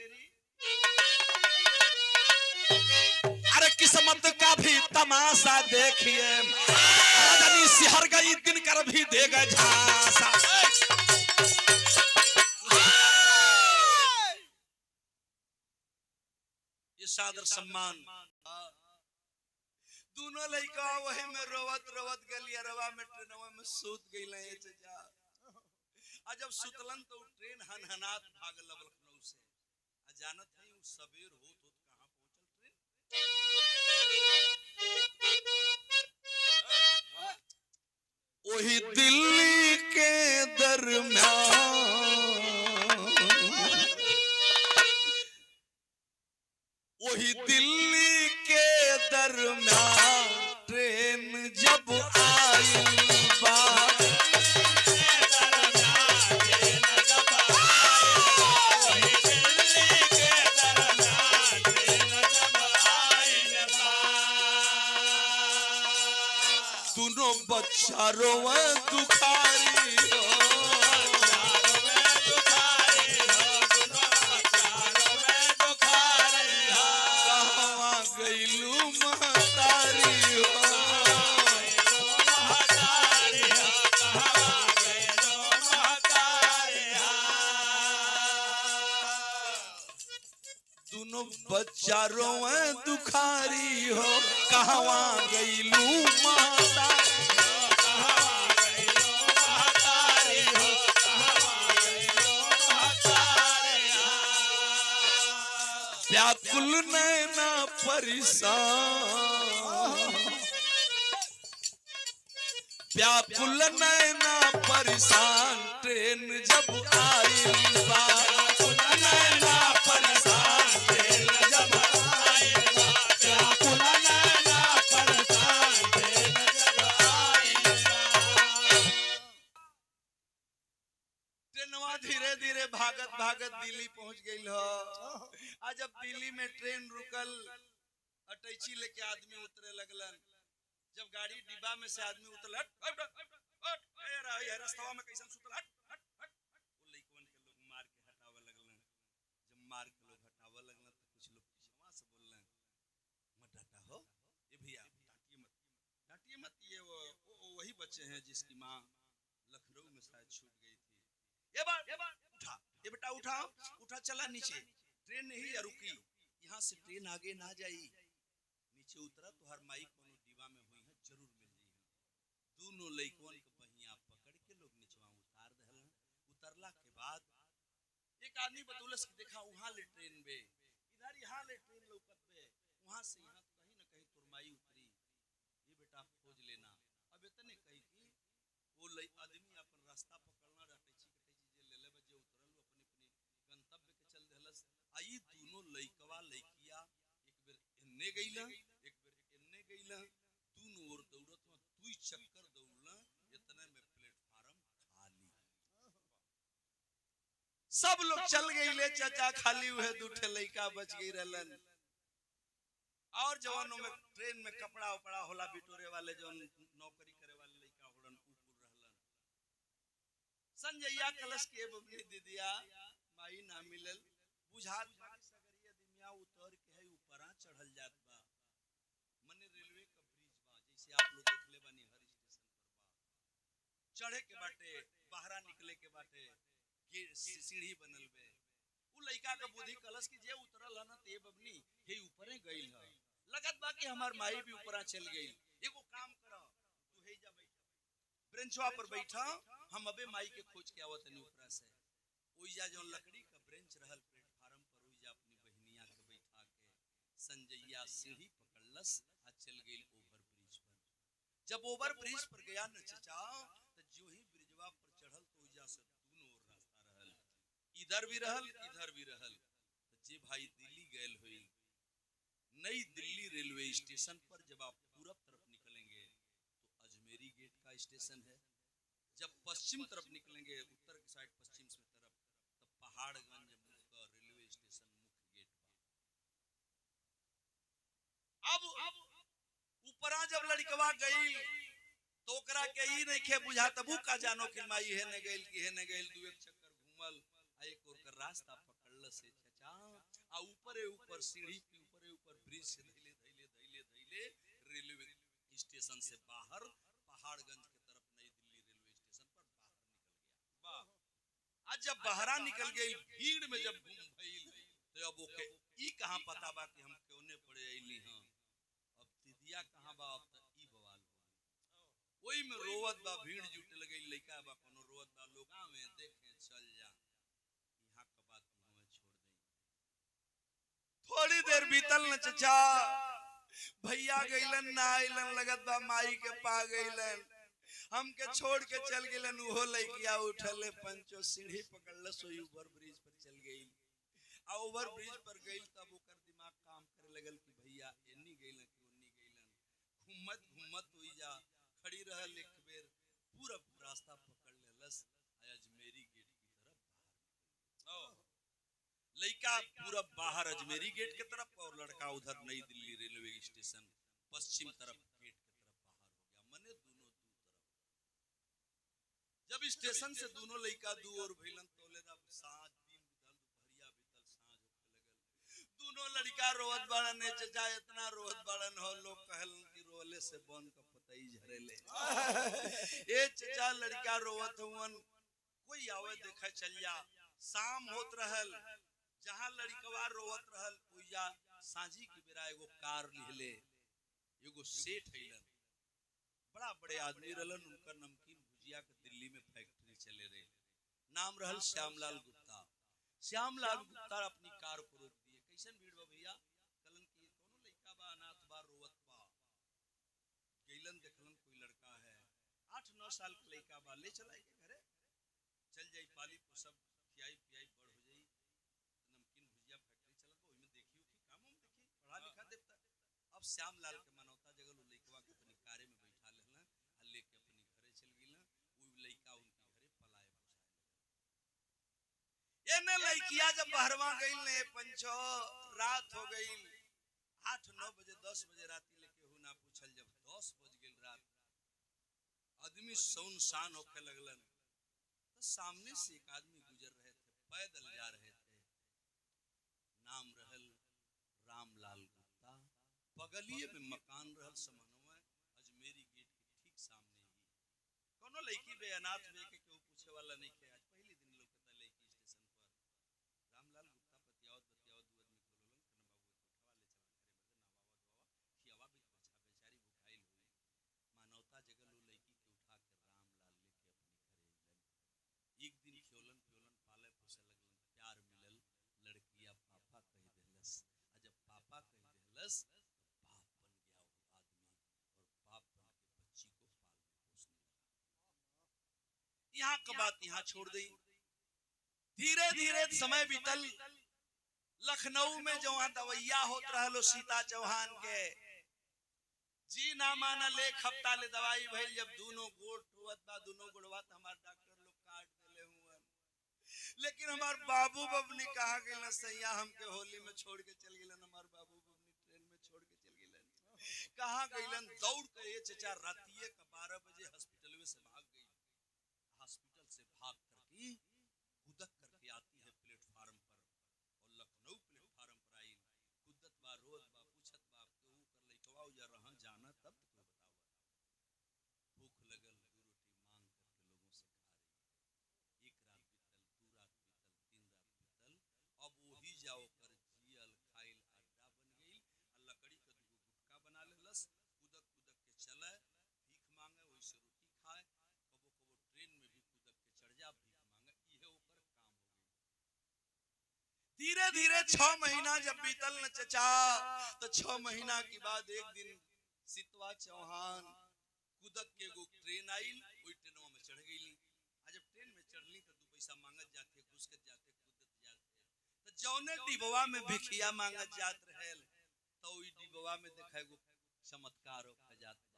Speaker 1: अरे किस्मत का भी तमाशा देखिए, राजनी सिहर गई दिन कर भी देगा झांसा। ये सादर सम्मान दोनों लड़का वही में रोवत रोवत गलिया रवा में ट्रेनवा में सूत गईले चचा। आ जब सुतलन तो ट्रेन हनहनात भागल लखनऊ से। आ जानत नहीं उ सबेर होत होत कहां पहुंचल ट्रेन। वही दिल्ली के दरमियान, वही दिल्ली के दरमियान ट्रेन जब आई बा, दोनों बच्चा रोवे दुखारी हो, कहाँ गईलू महतारी हो। दोनों बच्चा रोवे दुखारी हो, कहाँ गईलू महतारी। व्याकुल नैना परेशान, व्याकुल नैना परेशान ट्रेन जब आई बा, नैना परेशान ट्रेन जब आई बा, व्याकुल नैना परेशान ट्रेन जब आई बा। ट्रेनवा धीरे धीरे भागत भागत दिल्ली पहुंच गई हो। आज जब दिल्ली में ट्रेन रुकल, अटैची लेके आदमी उतरे लगलन। जब गाड़ी डिब्बा में से आदमी उतरल, हट हट हट हट, ए रही है रास्ता में कैसन सुतल, हट हट हट। वो लइकवन के लोग मार के हटावे लगलन। जब मार के लोग हटावे लगलन तो कुछ लोग पीछवा से बोललन, मत डांटा हो, ये भैया डांटिए मत, ये वही बच्चे हैं जिसकी माँ लखनऊ में शायद छूट गई थी। ये उठा, ये बेटा उठा उठा, चला नीचे, ट्रेन नहीं रुकी, यहाँ से ट्रेन आगे ना जाई। नीचे उतरा तो हर माई कोनो डिब्बा में हुई है, जरूर मिल जाई। दोनों लइकवन के बहिया पकड़ के लोग नीचवा उतार दहलन। उतरला के बाद एक आदमी बतौलस कि देखा वहां ले ट्रेन बे, इधर यहाँ ले ट्रेन लौकत बे, वहां से यहाँ कहीं ना कहीं तोर माई उतरी, ये बेटा खोज लेना। अब इतने कही कि वो आदमी अपन रास्ता पकड़ना रहते जे ले ले बजे उतरल अपने अपने गंतव्य के चल देहलस। आई दोनों लइकवा लइकिया एक बेर एन्ने गइला, एक बेर एन्ने गइला, दोनों ओर दौड़त में दुई चक्कर दौड़ला। इतने में प्लेटफार्म खाली, सब लोग चल गईले चाचा, खाली हुए दूठे लइका बच गई रहलन। और जवानों में ट्रेन में कपड़ा उपड़ा होला बिटोरे वाले जो नौकरी करे वाले लइका होलन ऊपर रहलन। संजैया कलश के बबली दीदिया माई ना मिलल, बुझात सगरिया दिमिया उतर के है ऊपरा चढ़ल जात बा। मने रेलवे का ब्रिज बा, जैसे आप लोग देखले बानी हर स्टेशन पर बा। चढ़े के बाटे, बाहरा निकले के बाटे, सीढ़ी बनल बे। उ लइका का बुद्धि कलश की जे उतरल ह ना ते बबली हे ऊपरे गइल ह, लगत बा कि हमार माई भी ऊपरा चल गई। एगो काम कर, तू हे जा बैठ ब्रेंचवा पर बैठा, हम अबे माई के खोज के आवत नहीं ऊपरा से। ओइजा जो लकड़ी का ब्रेंच रहल प्लेटफार्म पर, ओइजा अपनी बहनिया के बैठा के संजैया सीढ़ी पकड़लस आ चल गई ओवर ब्रिज पर। जब ओवर ब्रिज पर गया न चचा, तो जो ही ब्रिजवा पर चढ़ल तो ओइजा से दोनों ओर रास्ता रहल, इधर भी रहल इधर भी रहल। तो जे भाई दिल्ली गए हुई, नई दिल्ली रेलवे स्टेशन पर जब आप पूरब तरफ निकलेंगे तो अजमेरी गेट का स्टेशन है। जब पश्चिम तरफ निकलेंगे, उत्तर की साइड पश्चिम से तरफ, तब पहाड़गंज का रेलवे स्टेशन मुख्य गेट पर। अब ऊपरा जब लड़कवा गई तो ओकरा के ई नहीं खे बुझा, तबू का जानो कि माई है ने गइल कि है ने गइल। दू एक चक्कर घूमल आ एक और का रास्ता पकड़ल से चचा, आ ऊपरे ऊपर सीढ़ी के ऊपरे ऊपर ब्रिज से धैले धैले धैले धैले रेलवे स्टेशन से बाहर पहाड़गंज के तरफ नई दिल्ली रेलवे स्टेशन पर बाहर निकल गया। आज जब बाहर निकल गई भीड़ में जब घूम भइल तो अब ओके ई कहां पता बा कि हम कोने पड़े आइली हां, अब तिदिया कहां बा, अब त ई बवाल हो ओई में रोवत बा, भीड़ जुटे लगे, लइका बा कोनो रोवत बा, लोग में देखे चल जा यहां का बात मुंह छोड़ दे। थोड़ी देर बीतल न चचा, भैया गइलन ना आइलन, लगत बा माई के पा गइलन, हमके छोड़ के चल गइलन। वो लइकिया उठले पंचो सीढ़ी पकड़ल सोई ओवर ब्रिज पर चल गई। आ ओवर ब्रिज पर गइल तब ओकर दिमाग काम करे लगल कि भैया एनी गइलन कि ओनी गइलन। घुमत घुमत होई जा खड़ी रहल, एक बेर पूरा रास्ता पकड़ लेलस अजमेरी गेट की तरफ बाहर। लइका पूरा बाहर अजमेरी गेट के तरफ और लड़का उधर नई दिल्ली रेलवे स्टेशन पश्चिम तरफ गेट के तरफ बाहर हो गया। मने दोनों दू तरफ जब स्टेशन से दोनों लइका दू और भइलन तोले दा साँझ दिन बीतल, दुपहरिया बीतल, साँझ होखे लगल। दोनों लड़का रोवत बाड़न, ने चचा इतना रोवत बाड़न हो, लोग कहलन कि रोले से बन का पतई झरेले। ए चचा लड़का रोवत हुवन, कोई आवे देखे चल जा। शाम होत रहल, जहां लड़कवा रोवत रहल ओइया सांझी की बेरा एगो कार लिहले, एगो सेठ अइलन, बड़ा बड़े आदमी रहलन, उनका नमकीन भुजिया के दिल्ली में फैक्ट्री चले रहे, नाम रहल श्यामलाल गुप्ता। श्यामलाल गुप्ता अपनी कार को रोक दिए। कैसन भीड़ बा भैया, कलन की कोनो लइका बा, अनाथ बा, रोवत बा। गइलन देखलन कोई लड़का है, 8-9 साल का लइका बा, ले चलाई के घरे चल जाई, पाली पोसब, खियाई पियाई बड़ हो जाई। नमकीन भुजिया फैक्ट्री चलत बा, ओइमे देखियो कि काम हम देखी, पढ़ा लिखा देता। अब श्यामलाल के मनौता जगल उ लइकवा के अपनी कारे में बैठा लेहला आ लेके अपनी घरे चल गइला। उ लइका उनके घरे पलाए बुझाए। एने लइकिया जब बहरवा गइल ने पंचो, रात हो गइल, 8-9 बजे 10 बजे राती लेके हु ना पूछल। जब 10 बज गेल रात, आदमी सुनसान होखे लगलन, तो सामने से एक आदमी गुजर रहे थे, पैदल जा रहे थे, नाम रहल रामलाल गुप्ता। बगलिए में मकान रहल समनवा अजमेरी गेट के ठीक सामने ही। कोनो लड़की बे अनाथ बे के केहू पूछे वाला नहीं के। आज पहली दिन लोकता लड़की स्टेशन पर रामलाल गुप्ता बतियावत बतियावत दू आदमी खोललन, कने बाबू उठवा ले चला घरे में नवावा दवावा, खियावा भी बचा बेचारी भुखाइल हुई। मानवता जगल वो लड़की के उठा के रामलाल लेके अपनी घरे अइलन। एक दिन खियोलन पियोलन, पाले पोसे लगलन, प्यार मिलल, लड़किया पापा कह देलस। आ जब पापा कह देलस तो बाप बन गया वो आदमी, और बाप बन के बच्ची को पालने पोसने लगा। यहाँ का बात यहाँ छोड़ दी। धीरे धीरे समय बीतल। लखनऊ में जो दवैया होत रहलो सीता चौहान के, जी ना माना ले, एक हफ्ता ले दवाई भइल। जब दोनों गोड़ टूवत बा, दोनों गोड़वा त हमार डॉक्टर लोग काट देले हुवन। लेकिन हमार बाबू बबनी कहा गइल न सैया, हमके होली में छोड़ के चल गेलन। हमार बाबू बबनी ट्रेन में छोड़ के चल गेलन। कहां गइलन? दौड़ के ये चचा रातिए का 12 बजे हॉस्पिटल में से भाग गई। हॉस्पिटल से भाग करके कूदक करके आती है प्लेटफार्म पर, और लखनऊ प्लेटफार्म पर आई। कूदत बा, रोत बा, पूछत बा, केहू कर लइकवा उजा रहा जाना तब तो कोई बतावा। भूख लगल, 2 रोटी मांग करके लोगों से खा रही। एक रात बीतल, 2 रात बीतल, 3 रात बीतल। अब वही जाओ कर जियल खाइल अड्डा बन गई। लकड़ी का 2 गुटका बना लेलस, कूदक कूदक के चले, भीख मांगे, वही से रोटी खाए। कबो कबो ट्रेन में भी कूदक के चढ़ जा, भीख मांगे। इहे ओकर काम हो गई। धीरे धीरे 6 महीना जब बीतल न चचा, तो 6 महीना के बाद एक दिन सीतवा चौहान कूदक के एगो ट्रेन आइल, वही ट्रेनवा में चढ़ गई। आ जब ट्रेन में चढ़ली तो 2 पैसा मांगत जाते, घुसकत जाते, कूदत जाते। तो जौने डिबवा में भिखिया मांगत जात रहेल, तो ओई डिबवा में देखा एगो चमत्कार हो जात बा।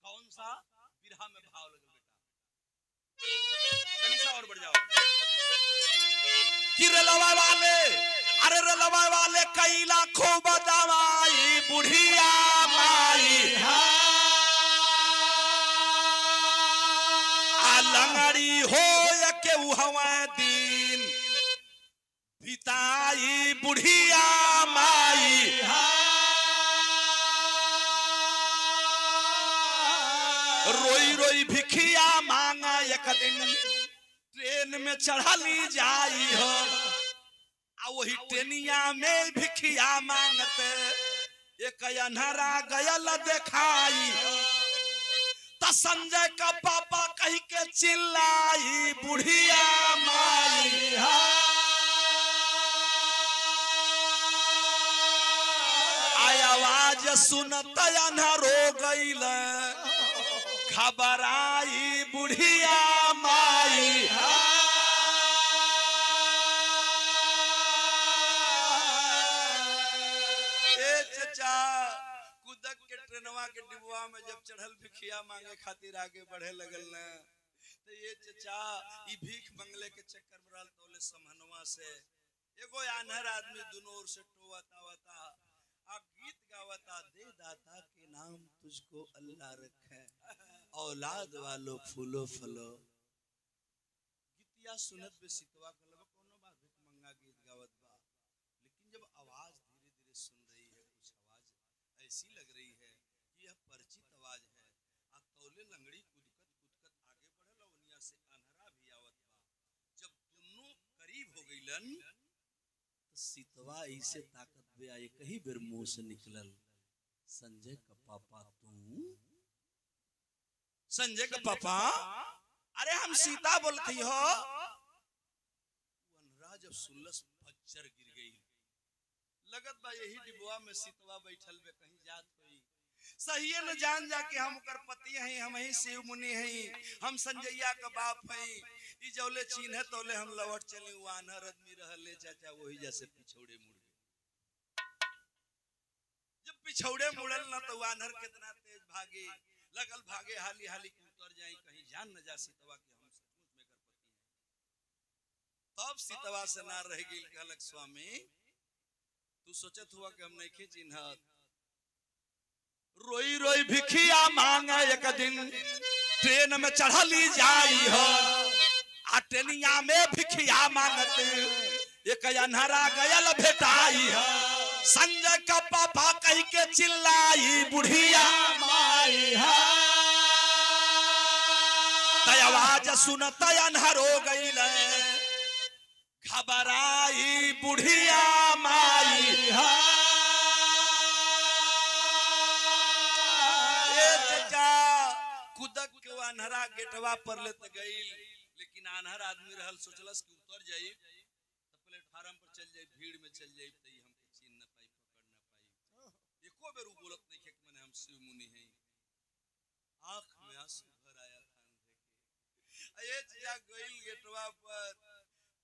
Speaker 1: कौन सा? बिरहा में भाव लगल बेटा, तनी सा और बढ़ जाओ। कि रलवा वाले, अरे रलवा वाले कैला खूब दवाई, बुढ़िया माई लंगड़ी हो के उहवा दिन बिताई, बुढ़िया माई रोई रोई भिखिया मांगा एक दिन ट्रेन में चढ़ली जाई हो आ वही ट्रेनिया में भिखिया मांगते एक अन्हरा गयल देखाई त संजय का पापा कही के चिल्लाई बुढ़िया माई आवाज सुनत अन्हरो गईल घबराई बुढ़िया माई कुदक के ट्रेनवा के डिब्बा में जब चढ़ल भिखिया मांगे खातिर आगे बढ़े लगल न तो ये चचा ई भीख मंगले के चक्कर में रहल तोले समहनवा से एगो आन्हर आदमी दोनों ओर से टोवता आ गीत गावता दे दाता के नाम तुझको अल्लाह रखे औलाद वालों फूलो फलो गीतिया सुनत बे सितवा कलवा कोनो बात भिख मंगा गीत गावत बा लेकिन जब आवाज धीरे धीरे सुन रही है कुछ आवाज ऐसी लग रही है कि यह परिचित आवाज है आ तौले लंगड़ी कुदकत कुदकत आगे बढ़ल ओनिया से अन्हरा भी आवत बा जब दोनों करीब हो गइलन तो सितवा ऐसे ताकत बे आए कहीं बेर मुंह से निकलल संजय का पापा तू संजय का पापा अरे हम सीता बोलती हो अन्हरा जब सुनलस फज्जर गिर गई लगत बा यही डिबुआ में सितवा बैठल बे कहीं जात होई सही न जान जाके हम कर पति हैं हम ही शिव मुनि हैं हम संजैया का बाप हैं ई जौले चिन्ह तौले हम लौट चले वानर आदमी रहले चाचा वही जैसे पिछौड़े मुड़ गए जब पिछौड़े मुड़ल ना तो वानर कितना तेज भागे लगल भागे हाली हाली उतर जाए कहीं जान न जा सितवा के हम सचमुच में कर पति हैं तब सितवा से ना रह गई कहलक स्वामी तू सोचत हुआ कि हम नहीं खे चिन्हत रोई रोई भिखिया मांगे एक दिन ट्रेन में चढ़ली जाई हो आ ट्रेनिया में भिखिया मांगते एक अन्हरा गयल भेटाई हो संजय का पापा कही के चिल्लाई बुढ़िया माई तय आवाज सुनत अन्हरो गईल घबराई बुढ़िया माई कुदक के अन्हरा गेटवा पर लेत गईल लेकिन अन्हर आदमी रहल सोचलस कि उतर जाई तो प्लेटफार्म पर चल जाई भीड़ में चल जाई त हमके छीन न पाई पकड़ न पाई एको बेर बोलत नहीं कि माने हम शिव मुनि हैं आंख में आंसू भर आया था ये जा गईल गेटवा पर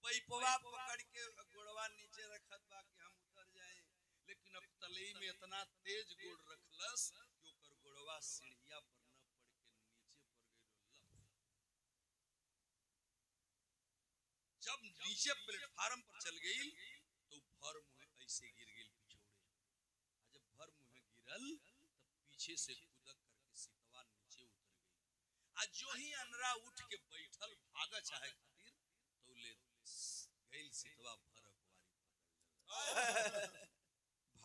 Speaker 1: पैपवा पकड़ के गोड़वा नीचे रखत बा कि हम उतर जाए लेकिन अब तलई में इतना तेज गोड़ रखलस कि ओकर गोड़वा सीढ़िया पर न जब नीचे प्लेटफार्म पर चल गई तो भर मुंह ऐसे गिर गई पिछोड़े जब भर मुंह गिरल तब पीछे से कूदक करके सितवा नीचे उतर गई आज जो ही अन्हरा उठ के बैठल भागा चाहे खातिर तो ले गई सितवा भर अखबारी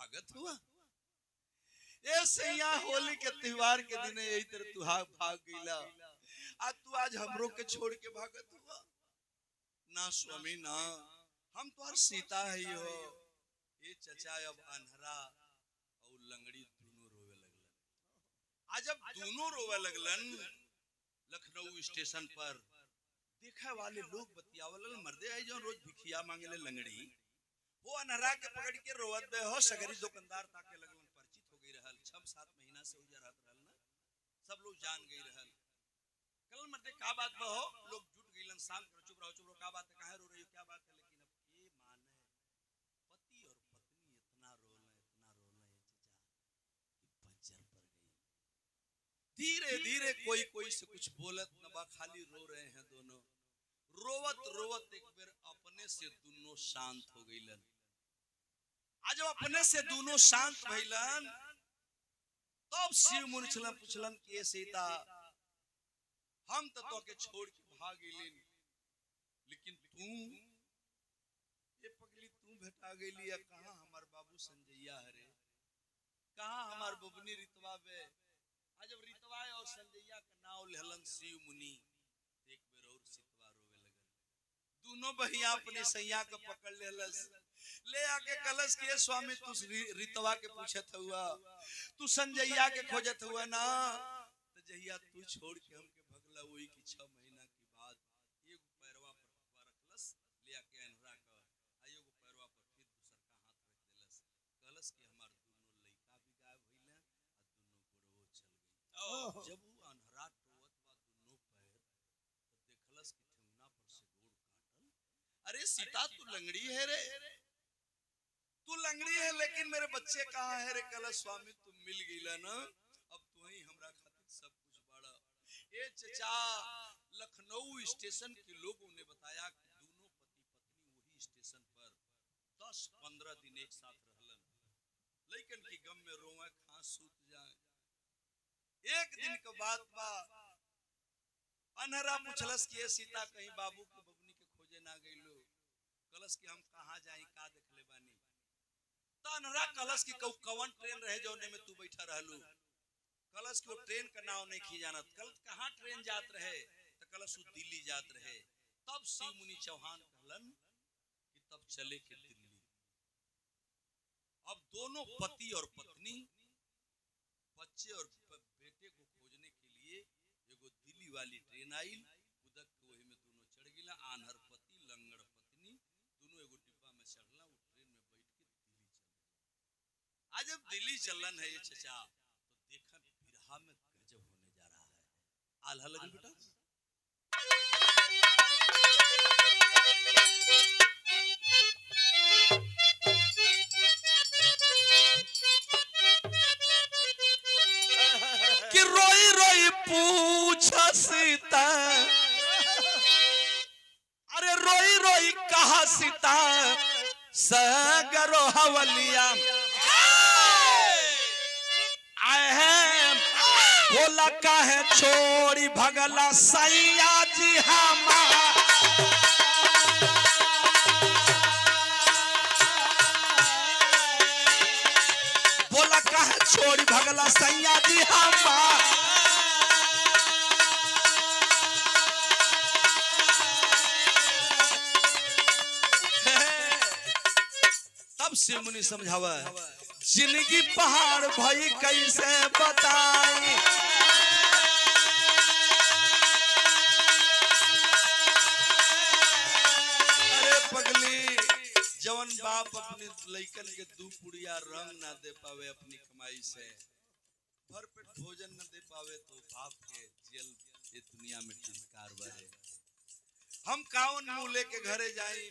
Speaker 1: भागत हुआ ऐसे यहाँ होली के त्योहार के दिन यही तरह तू भाग गईला आज तू आज हमरो के छोड़ के भागत हुआ ना स्वामी ना हम तो हर सीता ही हो ये चचा अब अन्हरा और लंगड़ी दोनों रोवे लगलन आज जब दोनों रोवे लगलन लखनऊ स्टेशन पर देखा वाले लोग बतियावलन मर्दे आई जो रोज भिखिया मांगे ले लंगड़ी वो अन्हरा के पकड़ के रोवत बे हो सगरी दुकानदार ताके लगन परिचित हो गई रहल 6-7 महीना से उजर रहत रहल ना सब लोग जान गई रहल कल मर्दे का बात बा हो लोग जुट गईलन शाम कर चुप रहो का बात है काहे रो रही हो क्या बात है लेकिन अब ये माने पति और पत्नी इतना रोले चचा कि पंचर पर गई धीरे धीरे कोई कोई से कुछ बोलत न बा खाली रो रहे हैं दोनों रोवत रोवत एक बेर अपने से दोनों शांत हो गईलन आज अपने से दोनों शांत भइलन तब शिव मुनि पूछलन कि सीता हम तो के छोड़ के भाग गईलिन लेकिन तू ये पगली तू भेटा गईली कहां हमार बाबू संजैया हरे कहां हमार बबनी रितवा बे आज जब रितवा और संजैया का नाव लेहलन शिव मुनि एक बेर और सितवा रोवे लगल। दोनों बहिया अपने सैया के पकड़ लेलस, ले आके कलश के स्वामी तू रितवा के पूछत हुआ, तू संजैया के खोजत हुआ ना, तो जहिया तू छोड़ के हमके भगला वही की 6 महीना के बाद एगो पैरवा पर हवा रखलस, ले आके अनहरा का एगो पैरवा पर फिर दूसर का हाथ रख देलस, कहलस कि हमार दोनों लइका भी गायब भइले आ दोनों गोड़ो चल गई। जब वो अनहरा टोवत बा दोनों पैर तो देखलस कि ठेहुना पर से गोड़ काटल। अरे सीता तू लंगड़ी है रे, तू लंगड़ी है लेकिन मेरे बच्चे कहाँ है रे? कलश स्वामी तुम मिल गईला ना, अब तू ही हमरा खातिर सब कुछ बाड़ा। ए चचा, लखनऊ स्टेशन के लोगों ने बताया कि दोनों पति पत्नी वही स्टेशन पर 10-15 दिन एक साथ रहलन, लेकिन की गम में रोवे खां सूत जाए। एक दिन के बाद बा अनहरा पूछलस कि सीता कहीं बाबू के बबनी के खोजे ना गईलो? कलश कि हम कहाँ जाई, का देखले बानी? तो अनहरा कलश की कौन ट्रेन रहे जौने में तू बैठा रहलू? कलश की वो ट्रेन का नाम नहीं खी जानत। कल कहाँ ट्रेन जात रहे? तो कलश वो दिल्ली जात रहे। तब शिव मुनि चौहान कहलन कि तब चले के दिल्ली। अब दोनों पति और पत्नी बच्चे और बेटे को खोजने के लिए एगो दिल्ली वाली ट्रेन आई, उदक के वही में दोनों चढ़ गिला। आनहर पति लंगड़ पत्नी दोनों एगो डिब्बा में चढ़ला, वो ट्रेन में बैठ के दिल्ली चल। आज जब दिल्ली चलन है ये चचा, तो देखा बिरहा में गजब होने जा रहा है। आल्हा लगी बेटा कि रोई रोई पूछा सीता, अरे रोई रोई कहा सीता सगरो हवलिया आए हैं, बोला काहे छोड़ी भगला सैया जी हमारा। बोला काहे छोड़ी भगला सैया जी हमारा। तब शिव मुनि समझावा, जिंदगी पहाड़ भई कैसे बताई। अरे पगली, जवन बाप अपने लइकन के 2 पुड़िया रंग ना दे पावे अपनी कमाई से, भरपेट भोजन न दे पावे, तो बाप के जेल ये दुनिया में टिटकार बहे। हम कौन मुंह लेके घरे जाई,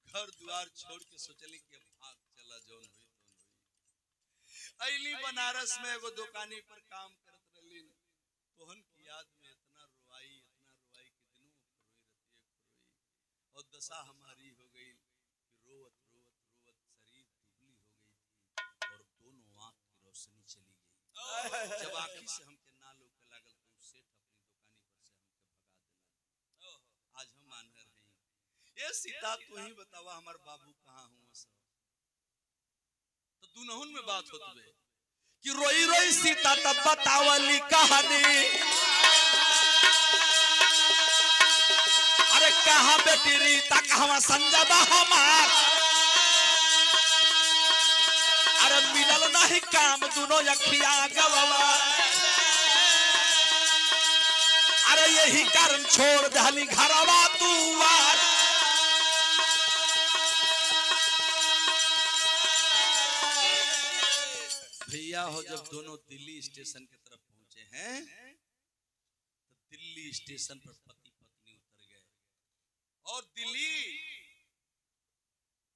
Speaker 1: घर द्वार छोड़ के सोचली कि भाग चला जौन हुई तौन हुई। अइली बनारस में एगो दुकानी पर काम करत रहली, तोहन की याद में इतना रोई कि दिनों पर रोई रती और दशा हमारी हो गई कि रोवत रोवत रोवत शरीर दुबली हो गई थी और दोनों आंख की रोशनी चली गई। जब आंखी से हमके ना लोके लागल तो सेठ अपनी दुकानी पर से हमके भगा दिला। आज हम आनहर हैं, ये सीता तू ही बतावा हमार बाबू कहाँ हुआ सब? तो दुनहुन में बात होत बे कि रोई रोई सीता तब बतावली कहानी। अरे कहाँ बेटी रीता, कहाँ संजय बा हमार? अरे मिलल नहीं काम दोनों अखिया गवावा। अरे यही कारण छोड़ दहली घरवा दुआर। भैया हो जब दोनों दिल्ली स्टेशन की तरफ पहुंचे हैं, तो दिल्ली स्टेशन पर पति पत्नी उतर गए और दिल्ली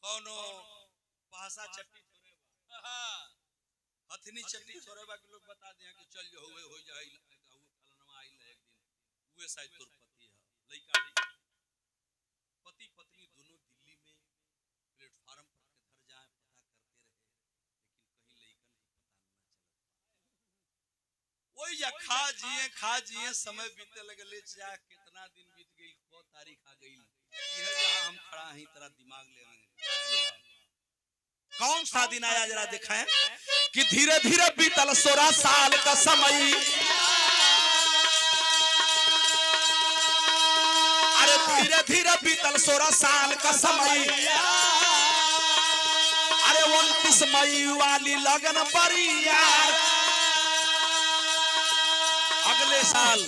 Speaker 1: कौनो भाषा चट्टी हथनी चट्टी छोड़ेबा के लोग बता दिया कि चल जो हुए हो जाए फलनवा आइल है एक दिन उहे शायद तोर पति है। लइका पति पत्नी दोनों दिल्ली में प्लेटफार्म पर के धर जाए पता करते रहे, लेकिन कहीं लइकन को पता न चलत। वही या खा जिए समय बीते लगले, चाहे कितना दिन बीत गई, को तारीख आ गई, यह जहां हम खड़ा हैं तेरा दिमाग ले कौन सा दिन आया जरा दिखाएं कि धीरे धीरे बीतल 16 साल का समय। अरे धीरे धीरे बीतल 16 साल का समय। अरे 29 मई वाली लगन पड़ी यार। अगले साल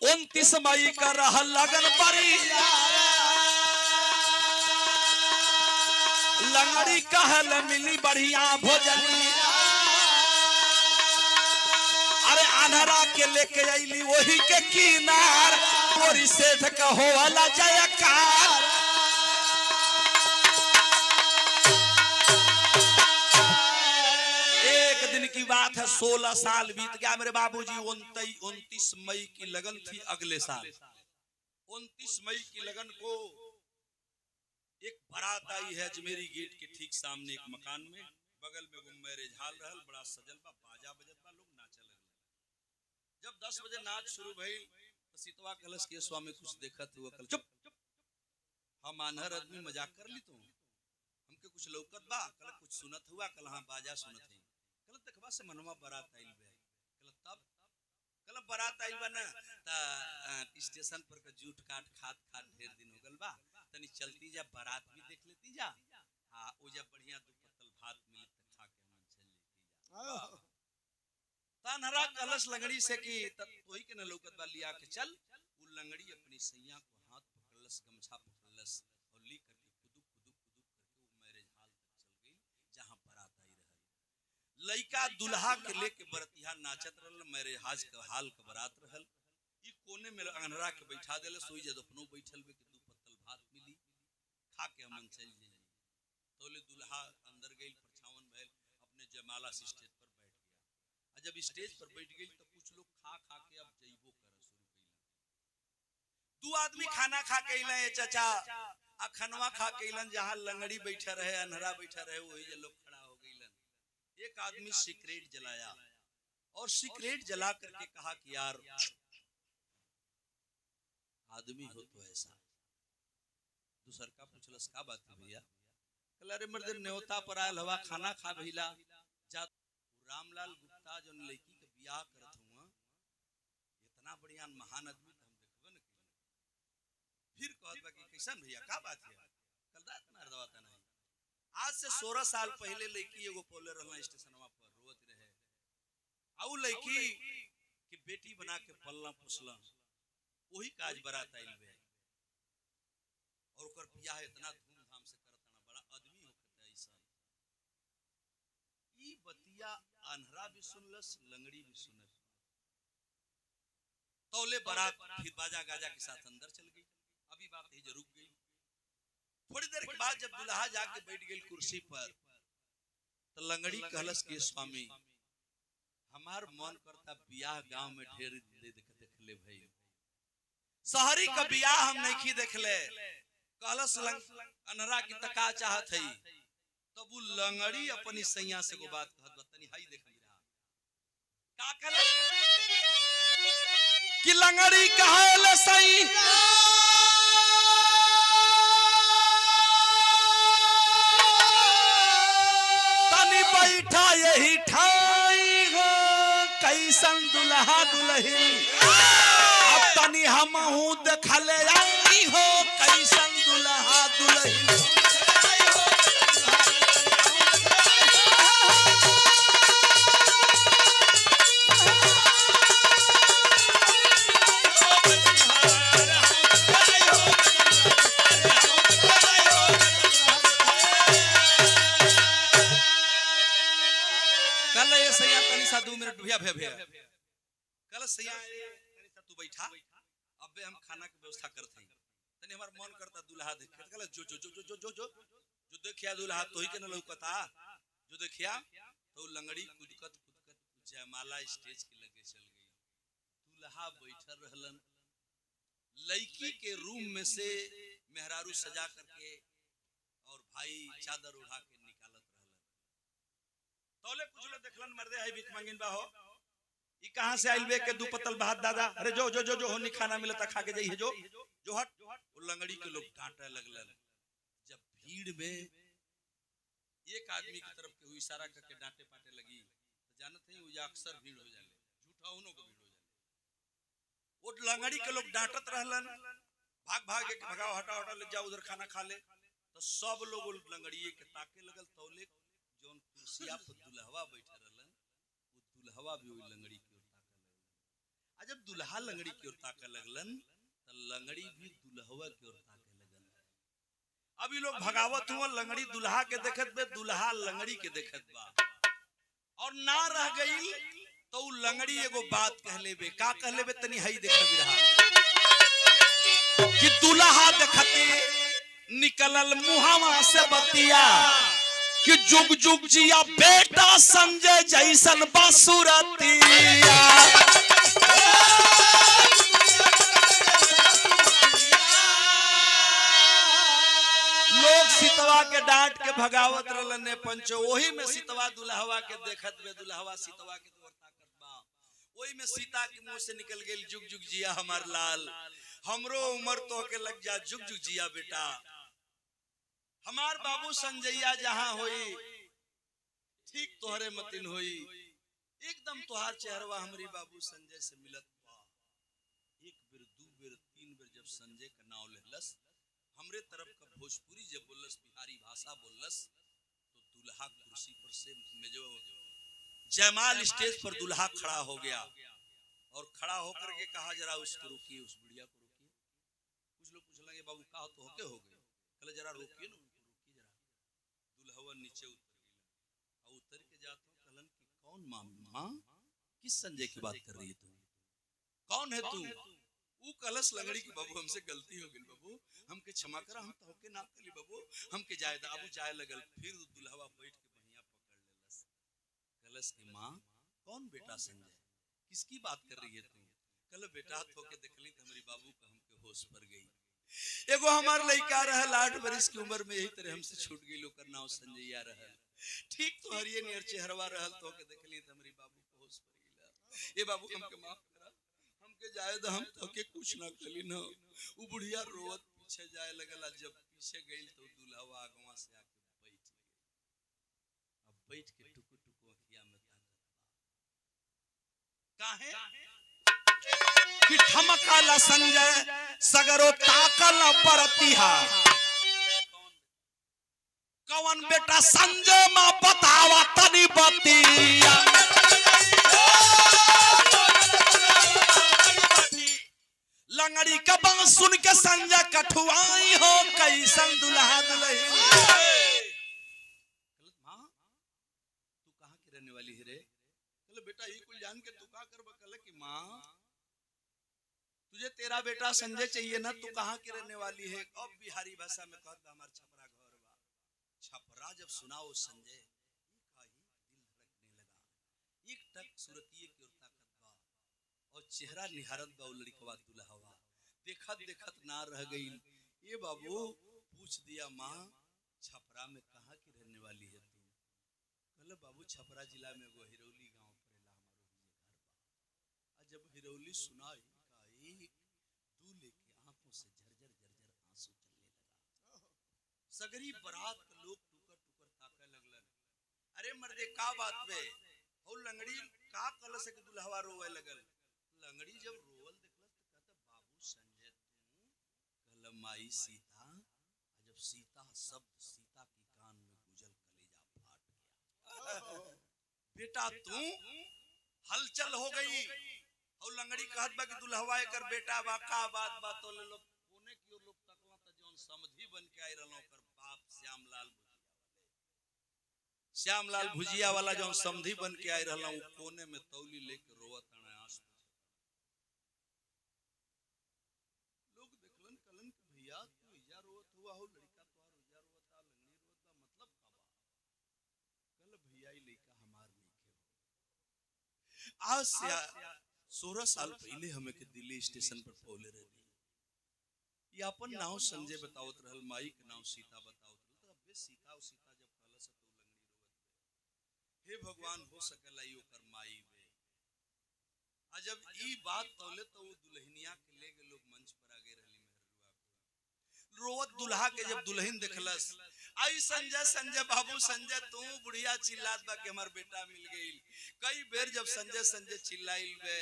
Speaker 1: 29 मई का रह लगन पड़ी। लंगड़ी कहल मिली बढ़िया भोजनी। अरे अनहरा के लेके अली वही के किनार। मोरी सेठ कहो वाला जयकार। एक दिन की बात है, 16 साल बीत गया मेरे बाबूजी। 29 मई की लगन थी। अगले साल 29 मई की लगन को एक बारात आई है अजमेरी गेट के ठीक सामने एक मकान में। बगल में वो मैरिज हॉल रहल, बड़ा सजल बा, बाजा बजत बा, लोग नाचे लगल। जब 10 बजे नाच शुरू भइल तो सीतवा कलश के स्वामी कुछ देखत हुआ कल चुप। हम आनहर आदमी मजाक कर ली तो हमके कुछ लौकत बा। कल कुछ सुनत हुआ, कल हां बाजा सुनत है। कल देखबा से मनवा बारात आइल बे। कल तब कल बारात आइल बा ना त स्टेशन पर का जूठ काट खात खात ढेर दिन हो गल बा। तनी चलती जा बारात भी देख लेती जा। हां ओ जब बढ़िया दो पत्तल भात मिली त खा के मन चल लेती जा। तानहरा कलश लंगड़ी से की तोही के न लौकत बा लिया के चल। उ लंगड़ी अपनी सैया को हाथ पकड़लस, गमछा पकड़लस और ली करके कुदुक कुदुक कुदुक करके वो मैरिज हॉल तक चल गई जहां बारात आई रहल। लइका दुल्हा के लेके बरतिया नाचत रहल। मैरिज हाल का बारात रहल। ई कोने में अनहरा के बैठा देले। सोई जद अपनो बैठल बे के दो पत्तल भात मिली, खा के हमन चल जाई। तोले दुल्हा अंदर गई, परछावन भइल, अपने जयमाला स्टेज पर बैठ गया। जब स्टेज पर बैठ गई तो कुछ लोग खा खा के अब जइबो कर शुरू कइला। दो आदमी खाना खा के अइले चाचा, आ खनवा खा के अइलन जहां लंगड़ी बैठा रहे, अनहरा बैठा रहे, वही जे लोग खड़ा हो गइलन। एक आदमी सिगरेट जलाया और सिगरेट जला करके कहा कि यार आदमी हो तो ऐसा। दूसर का पूछलस का बात है भैया? कल अरे मर्द न्योता पर आयल हवा, खाना खा भइला जा। रामलाल गुप्ता जो लड़की के बियाह करत हुआ, इतना बढ़िया महान आदमी हम देखबे न कइले। फिर कहत बा कि कैसन भैया का बात है? कल रात में अर्धवाता नहीं। आज से 16 साल पहले लड़की एगो पोले रहला स्टेशनवा पर रोत रहे। आउ लड़की की बेटी बना के पलना पोसला। वही काज बारात आइल बे और ओकर बियाह इतना धूमधाम से करतना बड़ा आदमी होखत ऐसा। ई बतिया अनहरा भी सुनलस, लंगड़ी भी सुनल। तौले बारात फिर बाजा गाजा के साथ अंदर चल गई। अभी बात ही रुक गई। थोड़ी देर के बाद जब दुल्हा जाके बैठ गई कुर्सी पर तो लंगड़ी कहलस के स्वामी हमार मन करता बियाह गांव में ढेर देख ले भाई। शहरी का बियाह हम नहीं देखले। कहलस अनहरा की तका चाहत है। तब वो लंगड़ी अपनी सैया से को बात कहत बतनी हाई देख रहा का कहलस कि लंगड़ी कहल सई तनी बैठा यही ठाई हो कैसन दुल्हा दुल्हन। अब तनी हमहू देखले आई हो कैसन दुल्हा दुल्हन। कल ये सैया तनी सा 2 मिनट भैया भैया कल सैया तनी सा तू बैठा, अबे हम खाना की व्यवस्था करते हैं। तनी हमार मन करता दुल्हा देखे। कल जो जो जो जो जो जो जो जो देखिया दुल्हा तो ही के न लौकता। जो देखिया तो लंगड़ी कुदकत कुदकत जयमाला स्टेज के लगे चल गई। दुल्हा बैठल रहलन। लड़की के रूम में से मेहरारू सजा करके और भाई चादर उड़ा के निकालत रहलन। तौले कुछ लोग देखलन मर्दे है भीख मांगिन बा हो। ई कहां से आइल बे के 2 पत्तल भात दादा। अरे जो जो जो जो होनी खाना मिलता खा के जाई है जो जो हट। वो लंगड़ी के लोग डांटे लगलन। जब भीड़ में एक आदमी की तरफ के इशारा करके डांटे पाटे लगी तो जानते हैं वो अक्सर भीड़ हो जाले, झूठा उनो को भीड़ हो जाले। वो लंगड़ी के लोग डांटत रहलन, भाग भाग के भगाओ हटाओ हटाओ ले जाओ उधर खाना खा ले। तो सब लोग लंगड़िए के ताके लगल, तौले जोन कुर्सिया पर दुल्हवा बैठे रहलन वो दुल्हवा भी वही लंगड़ी की ओर ताके लगलन। आ जब दुल्हा लंगड़ी की ओर ताके लगलन तो लंगड़ी भी दुल्हवा की ओर ताके लगन। अभी लोग भगावत हुआ, लंगड़ी दुल्हा के देखत बे, दुल्हा लंगड़ी के देखत बा, और ना रह गई तो लंगड़ी एगो बात कहले बे। का कहले बे तनी हई देख बिरहा कि दुल्हा देखते निकलल मुहावा से बतिया कि जुग जुग जिया बेटा संजय जैसन बासुरतिया। लोग सीतवा के डांट के भगावत रहलन ने पंचो, वही में सीतवा दुल्हवा के देखत बे, दुल्हवा सीतवा के तोर ताकत बा। वही में सीता के मुंह से निकल गेल जुग जुग जिया हमार लाल, हमरो उम्र तो के लग जा जुग जुग जिया बेटा। हमार बाबू संजैया जहां होई ठीक तोहरे मतिन होई, एकदम तोहार चेहरवा हमरी बाबू संजय से मिलत बा। एक बेर दू बेर तीन बेर जब संजय का नाम लेलस, हमरे तरफ का भोजपुरी जब बोलस, बिहारी भाषा बोलस, तो दुल्हा कुर्सी पर से में जो जयमाल स्टेज पर दुल्हा खड़ा हो गया और खड़ा होकर के कहा जरा उसको रोकिए, उस बुढ़िया को रोकिए। कुछ लोग पूछ लगे बाबू का तो होके हो गए, कहले जरा रोकिए ना उनको, रोकिए जरा। दुल्हवा नीचे उतर गया और उतर के जाते कहलन कि कौन माँ, किस संजय की बात कर रही है तू, कौन है तू? वो कलश लंगड़ी की बाबू हमसे गलती हो गई बाबू, हमके क्षमा करा, हम तो होके ना कली बाबू, हमके जाए दा। अबू जाए लगल, फिर दुल्हवा बैठ के बढ़िया पकड़ लेलस। कलश की माँ कौन बेटा संजय, किसकी बात कर रही है तू? कल बेटा तो के देखली तो हमारी बाबू का हमके होश पर गई। एगो हमार लड़का रहल 8 बरस की उम्र में, यही तरह हमसे छूट गई, लोकर नाम संजैया रहल। ठीक तो हरिये नियर चेहरवा रहल तो के देखली तो हमारी बाबू को होश पर गईला। ए बाबू हमके माफ करा, हमके जाए द, हम तो के कुछ ना कली न। उ बुढ़िया रोवत पीछे जाए लगला, जब पीछे गई तो दुल्हवा आगवा से आके बैठ गई। अब बैठ के टुकु टुकु अखिया में काहे कि ठमकाला संजय सगरो ताकल परतिहा। कौन बेटा संजय मां बतावा तनी बतिया। लंगड़ी का बात सुन के संजय कठुआई हो, कैसन दुल्हा दुल्हन। मां तू कहां की रहने वाली है रे? बेटा ये कुल जान के तू का करबा? कहले कि मां तुझे तेरा बेटा संजय चाहिए ना, तू कहां की रहने वाली है? अब बिहारी भाषा में कहता हमार छपरा घर बा। छपरा जब सुनाओ संजय का ही दिल धड़कने लगा, एक टक सूरतिये की ओर ताकत बा और चेहरा निहारत बा। लड़कवा दुल्हवा देखत देखत ना रह गई। ये बाबू पूछ दिया मां छपरा में कहां की रहने वाली है तू? कहले बाबू छपरा जिला में एगो हिरौली गांव जब हिरौली सुनाई काई दूल्हे की आंखों से झरझर झरझर आंसू चलने लगा। सगरी बरात के लोग टुकर टुकर ताके लगलन। अरे मर्दे का बात बे? और लंगड़ी का कल से के दुल्हवा रोवे लगल। लंगड़ी जब रोवल देखलस त कहता बाबू संजय तू कहल माई सीता। जब सीता शब्द सीता की कान में गुजल कलेजा फाट गया। बेटा तू हलचल हो गई और लंगड़ी कहत बा कि दुल्हवा एकर बेटा बा। का बात बा? तो ले लो कोने की ओर लोग तकला त जौन समधी बन के आई रहलो ओकर बाप श्यामलाल भुजिया वाला जौन समधी बन के आई रहलो उ कोने में तौली लेके रोवत अणे आंसू। लोग देखलन कलन कि भैया तू इजा रोवत हुआ हो, लड़का तोहार इजा रोवता, लंगड़ी रोवता, मतलब का बा? कल भैया ई लड़का हमार नइखे हो। आज से 16 साल पहले हमें के दिल्ली स्टेशन पर पहुंचे रहे। ये अपन नाम संजय बतावत रहल, माई के नाम सीता बतावत रहल। तो अबे सीता और सीता जब कहला से तो लंगड़ी रोवत, हे भगवान हो सकला ई ओकर माई बे। आ जब ई बात तौले तो वो दुल्हनिया के लेके लोग मंच पर आगे रहली मेहरुआ को। रोवत दुल्हा के जब दुल्हन देखलस आई संजय संजय बाबू संजय तू बुढ़िया चिल्लात बा के हमार बेटा मिल गई। कई बेर जब संजय संजय चिल्लाइल बे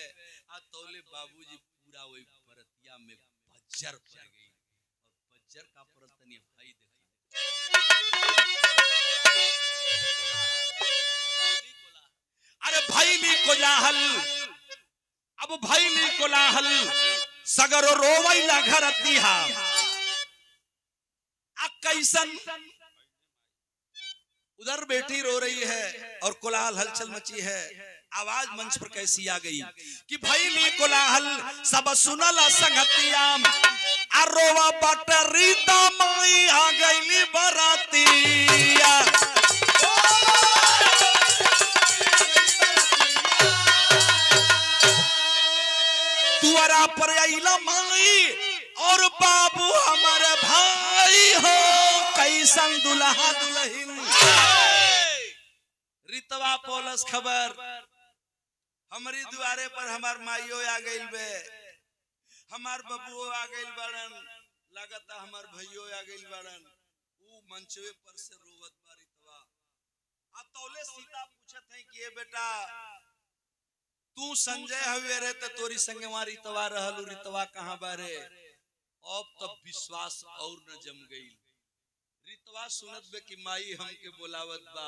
Speaker 1: आ तौले बाबूजी पूरा वही परतिया में बज्जर पड़ गई। और बज्जर का परतनी भाई देखा, अरे भैली कोलाहल, अब भैली कोलाहल सगरो रोवैला घर दिहा आ कैसन। उधर बेटी रो रही है और कोलाहल हलचल मची है। आवाज मंच पर कैसी आ गई कि भैली कोलाहल सब सुनल संगतिया आ रोवा बट रीता माई आ गईली बरातिया। दुआरा पर आइला माई और बाबू हमारे भाई हो कैसन दुल्हा दुल्हन। रितवा पोलस खबर हमारी दुआरे पर हमार माइयो आ गइल बे, हमार बबुओ आ गइल बड़न, लगता हमार भइयो आ गइल बड़न। ऊ मंचवे पर से रोवत बा रितवा। आ तौले सीता पूछत है कि ए बेटा तू संजय हवे रे त तोरी संगे वहां रितवा रहलू, रितवा कहां बारे। अब तब विश्वास और न जम गई। रितवा सुनत बे कि माई हमके बोलावत बा।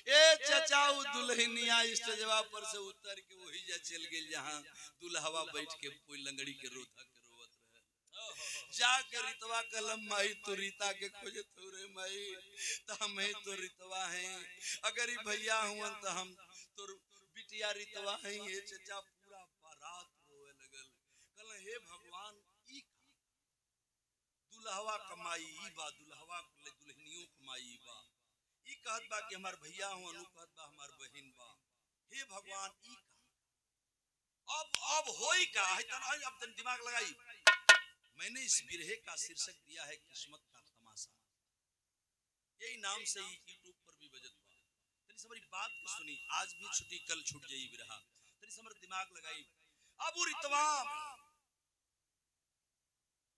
Speaker 1: ए चचाऊ दुल्हनिया स्टेजवा पर से उतर के वही जा चल गेल जहां दुल्हवा बैठ के कोई लंगड़ी के रोता के रोवत रहे। जाके रितवा कलम माई तो रीता के खोजे तो रे माई त हम ही तो रितवा हैं, अगर ई भैया हुवन त हम तो बिटिया रितवा हैं। ये चचा पूरा बारात रोवे लगल। कल हे भगवान ई दुल्हवा कमाई बा, दुल्हवा दुल्हनियों कमाई बा। ई कहत बा कि हमार भैया हो, अनु कहत बा हमार बहन बा। हे भगवान ई अब होई का है तन अब तन दिमाग लगाई। मैंने इस बिरहे का शीर्षक दिया है किस्मत का तमाशा। यही नाम से ही यूट्यूब पर भी बजत बा। तनी हमारी बात को सुनी, आज भी छुट्टी कल छूट जाई बिरहा। तनी हमार दिमाग लगाई। अब रितवा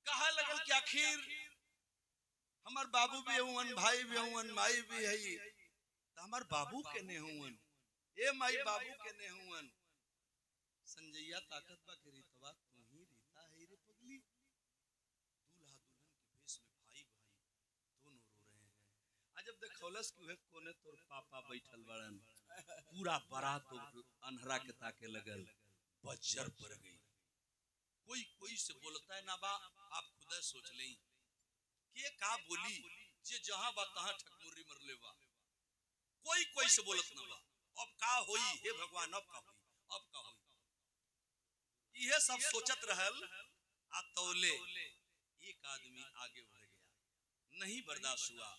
Speaker 1: कहा लगल कि आखिर हमार बाबू भी हुवन, भाई भी हुवन, माई भी है, तो हमार बाबू के ने हुवन, ए माई बाबू के ने हुवन। संजैया ताकत बा के रितवा तू ही रीता है रे पगली। दूल्हा दुल्हन के भेष में भाई भाई दोनों रो रहे हैं। आज जब देखौलस कि वह कोने तोर पापा बैठल बड़न, पूरा बारात अनहरा के ताके लगल, बज्जर पड़ गई। कोई कोई से बोलता है ना बा, आप खुदा सोच लें के का बोली जे जहां बा तहां ठकमुर्री मर ले बा। कोई कोई से बोलत ना बा। अब का होई हे भगवान, अब का होई, अब का होई, ये सब सोचत रहल। आ तौले एक आदमी आगे बढ़ गया, नहीं बर्दाश्त हुआ।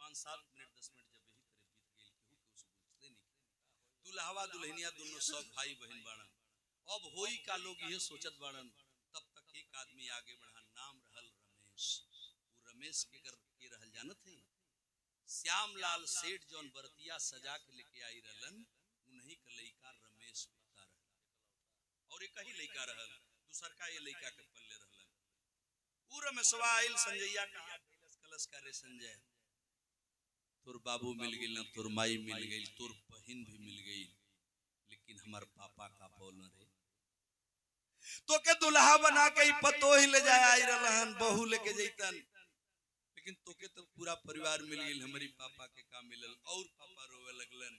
Speaker 1: 5-7 मिनट 10 मिनट जब यही तरह बीत गई, केहू के उसे पूछते नहीं। दुल्हवा दुल्हनिया दोनों सब भाई बहन बाड़न। अब होई का लोग ये सोचत बाड़न। तब तक एक आदमी आगे बढ़ा, नाम रहल रमेश। वो रमेश के कर के रहल जानत है, श्यामलाल सेठ जौन बरतिया सजा के लेके आई रहलन, उन्हीं का लइका रमेश गुप्ता रहल। और एक ही लइका रहल, दूसर का ये लइका के पल्ले रहलन। ऊ रमेशवा आइल संजैया का हाथ कलश करे, संजय तोर बाबू मिल गइल ना, तोर माई मिल गइल, तोर बहन भी मिल गइल, लेकिन हमार पापा का बोल रे। तो के दुल्हा बना के पतो ही ले जाए आई रहलन, बहू लेके जैतन, लेकिन तो के तो पूरा परिवार मिल गइल, हमारी पापा के का मिलल। और पापा रोवे लगलन।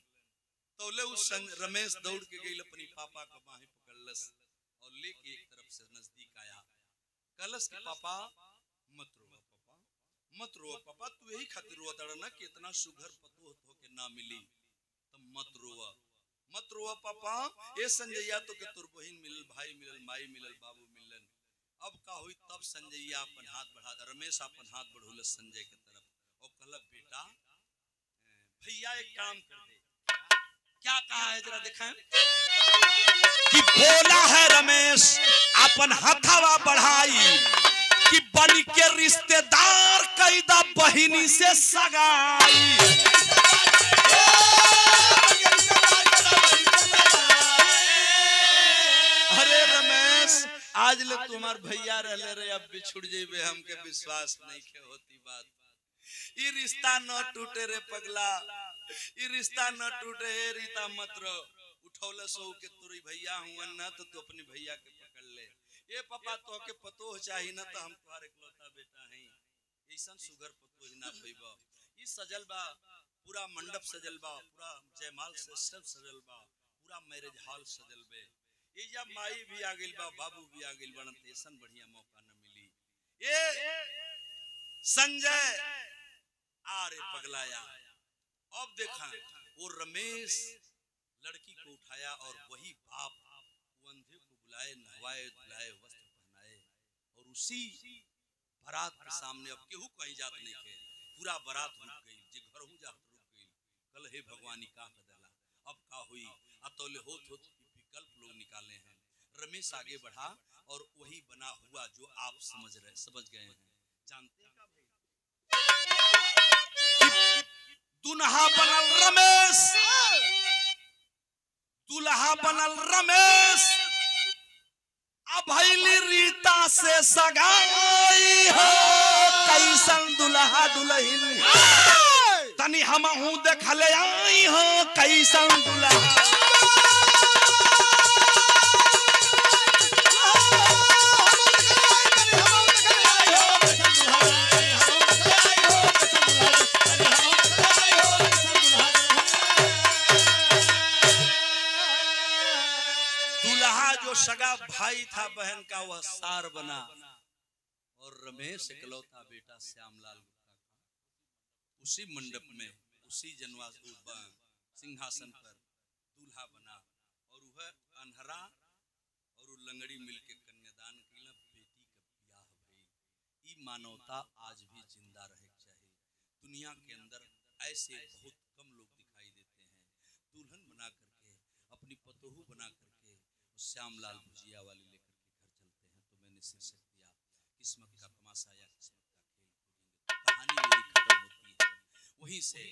Speaker 1: तो ले उस रमेश दौड़ के गइल, अपनी पापा का बाहें पकड़लस और लेके एक तरफ से नजदीक आया। कहलस कि पापा मत रोवा, पापा मत रोवा, पापा तू यही खातिर रोता रहा ना कि इतना सुघर पतो हो के ना मिली, तब मत रोवा, मत रोवा पापा। ए संजैया तो के तोर बहन मिलल, भाई मिलल, माई मिलल, बाबू मिलन। अब का हुई तब संजैया अपन हाथ बढ़ा, रमेश अपन हाथ बढ़ौल संजय के तरफ और कहला बेटा भैया एक काम कर दे। क्या कहा है जरा दिखाएं। कि बोला है रमेश अपन हथवा बढ़ाई कि बन के रिश्तेदार कैदा बहिनी से सगाई। अरे रमेश आज ले तुम्हार भैया रहले रे, अब बिछुड़ जेबे, हमके विश्वास नहीं के होती बात। ये रिश्ता न टूटे रे पगला, ये रिश्ता न टूटे हे रीता मत्र उठौले सो के तुरी भैया हुआ न तो तू अपनी भैया के पकड़ ले। ये पापा तो के पतो चाहिए न तो हम तुम्हारे इकलौता बेटा हैं, ऐसा सुगर पतो ही ना पैबा। ये सजल बा पूरा मंडप सजल बा, पूरा जयमाल से सब सजल बा, पूरा मैरिज हॉल सजल बे। ये जब माई भी आ गइल बा, बाबू भी आ गइल बा, ऐसा बढ़िया मौका न मिली। ये संजय आरे पगलाया। अब देखा वो रमेश लड़की को उठाया और वही बाप अंधे को बुलाए, नहवाए धुलाए, वस्त्र पहनाए और उसी बारात के सामने अब केहू कहीं जात नहीं थे, पूरा बारात रुक गई, जे घर हूं जात रुक गई। कल हे भगवानी का कदला अब का हुई, अतौले होत विकल्प लोग निकाले हैं। रमेश आगे बढ़ा और वही बना हुआ जो आप समझ गए हैं। जानते हैं दुल्हा बनल रमेश, दुल्हा बनल रमेश, अब भैली रीता से सगाई हो। कैसन दुल्हा दुल्हन तनी हमहू देखले आई हो, कैसन दुल्हा। सगा भाई था बहन का वह सार बना और रमेश इकलौता बेटा श्यामलाल गुप्ता का उसी मंडप में उसी जनवास सिंहासन पर दूल्हा बना। और वह अनहरा और लंगड़ी मिलके कन्यादान किला, बेटी का ब्याह भई। ई मानवता आज भी जिंदा रहे चाहिए। दुनिया के अंदर ऐसे बहुत कम लोग दिखाई देते हैं। दुल्हन बना करके अपनी पतोहू बना करके श्यामलाल भुजिया वाली लेकर के घर चलते हैं। तो मैंने शीर्षक दिया किस्मत का तमाशा या किस्मत का खेल। कहानी मेरी खत्म होती है वहीं से।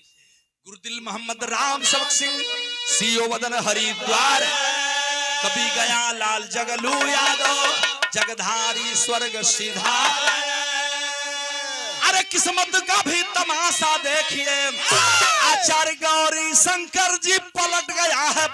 Speaker 1: गुरुदिल मोहम्मद राम सबक सिंह सीओ वदन हरिद्वार, कभी गया लाल जगलू यादव, जगधारी स्वर्ग सीधा। अरे किस्मत का भी तमाशा देखिए, आचार्य गौरी शंकर जी पलट गया है।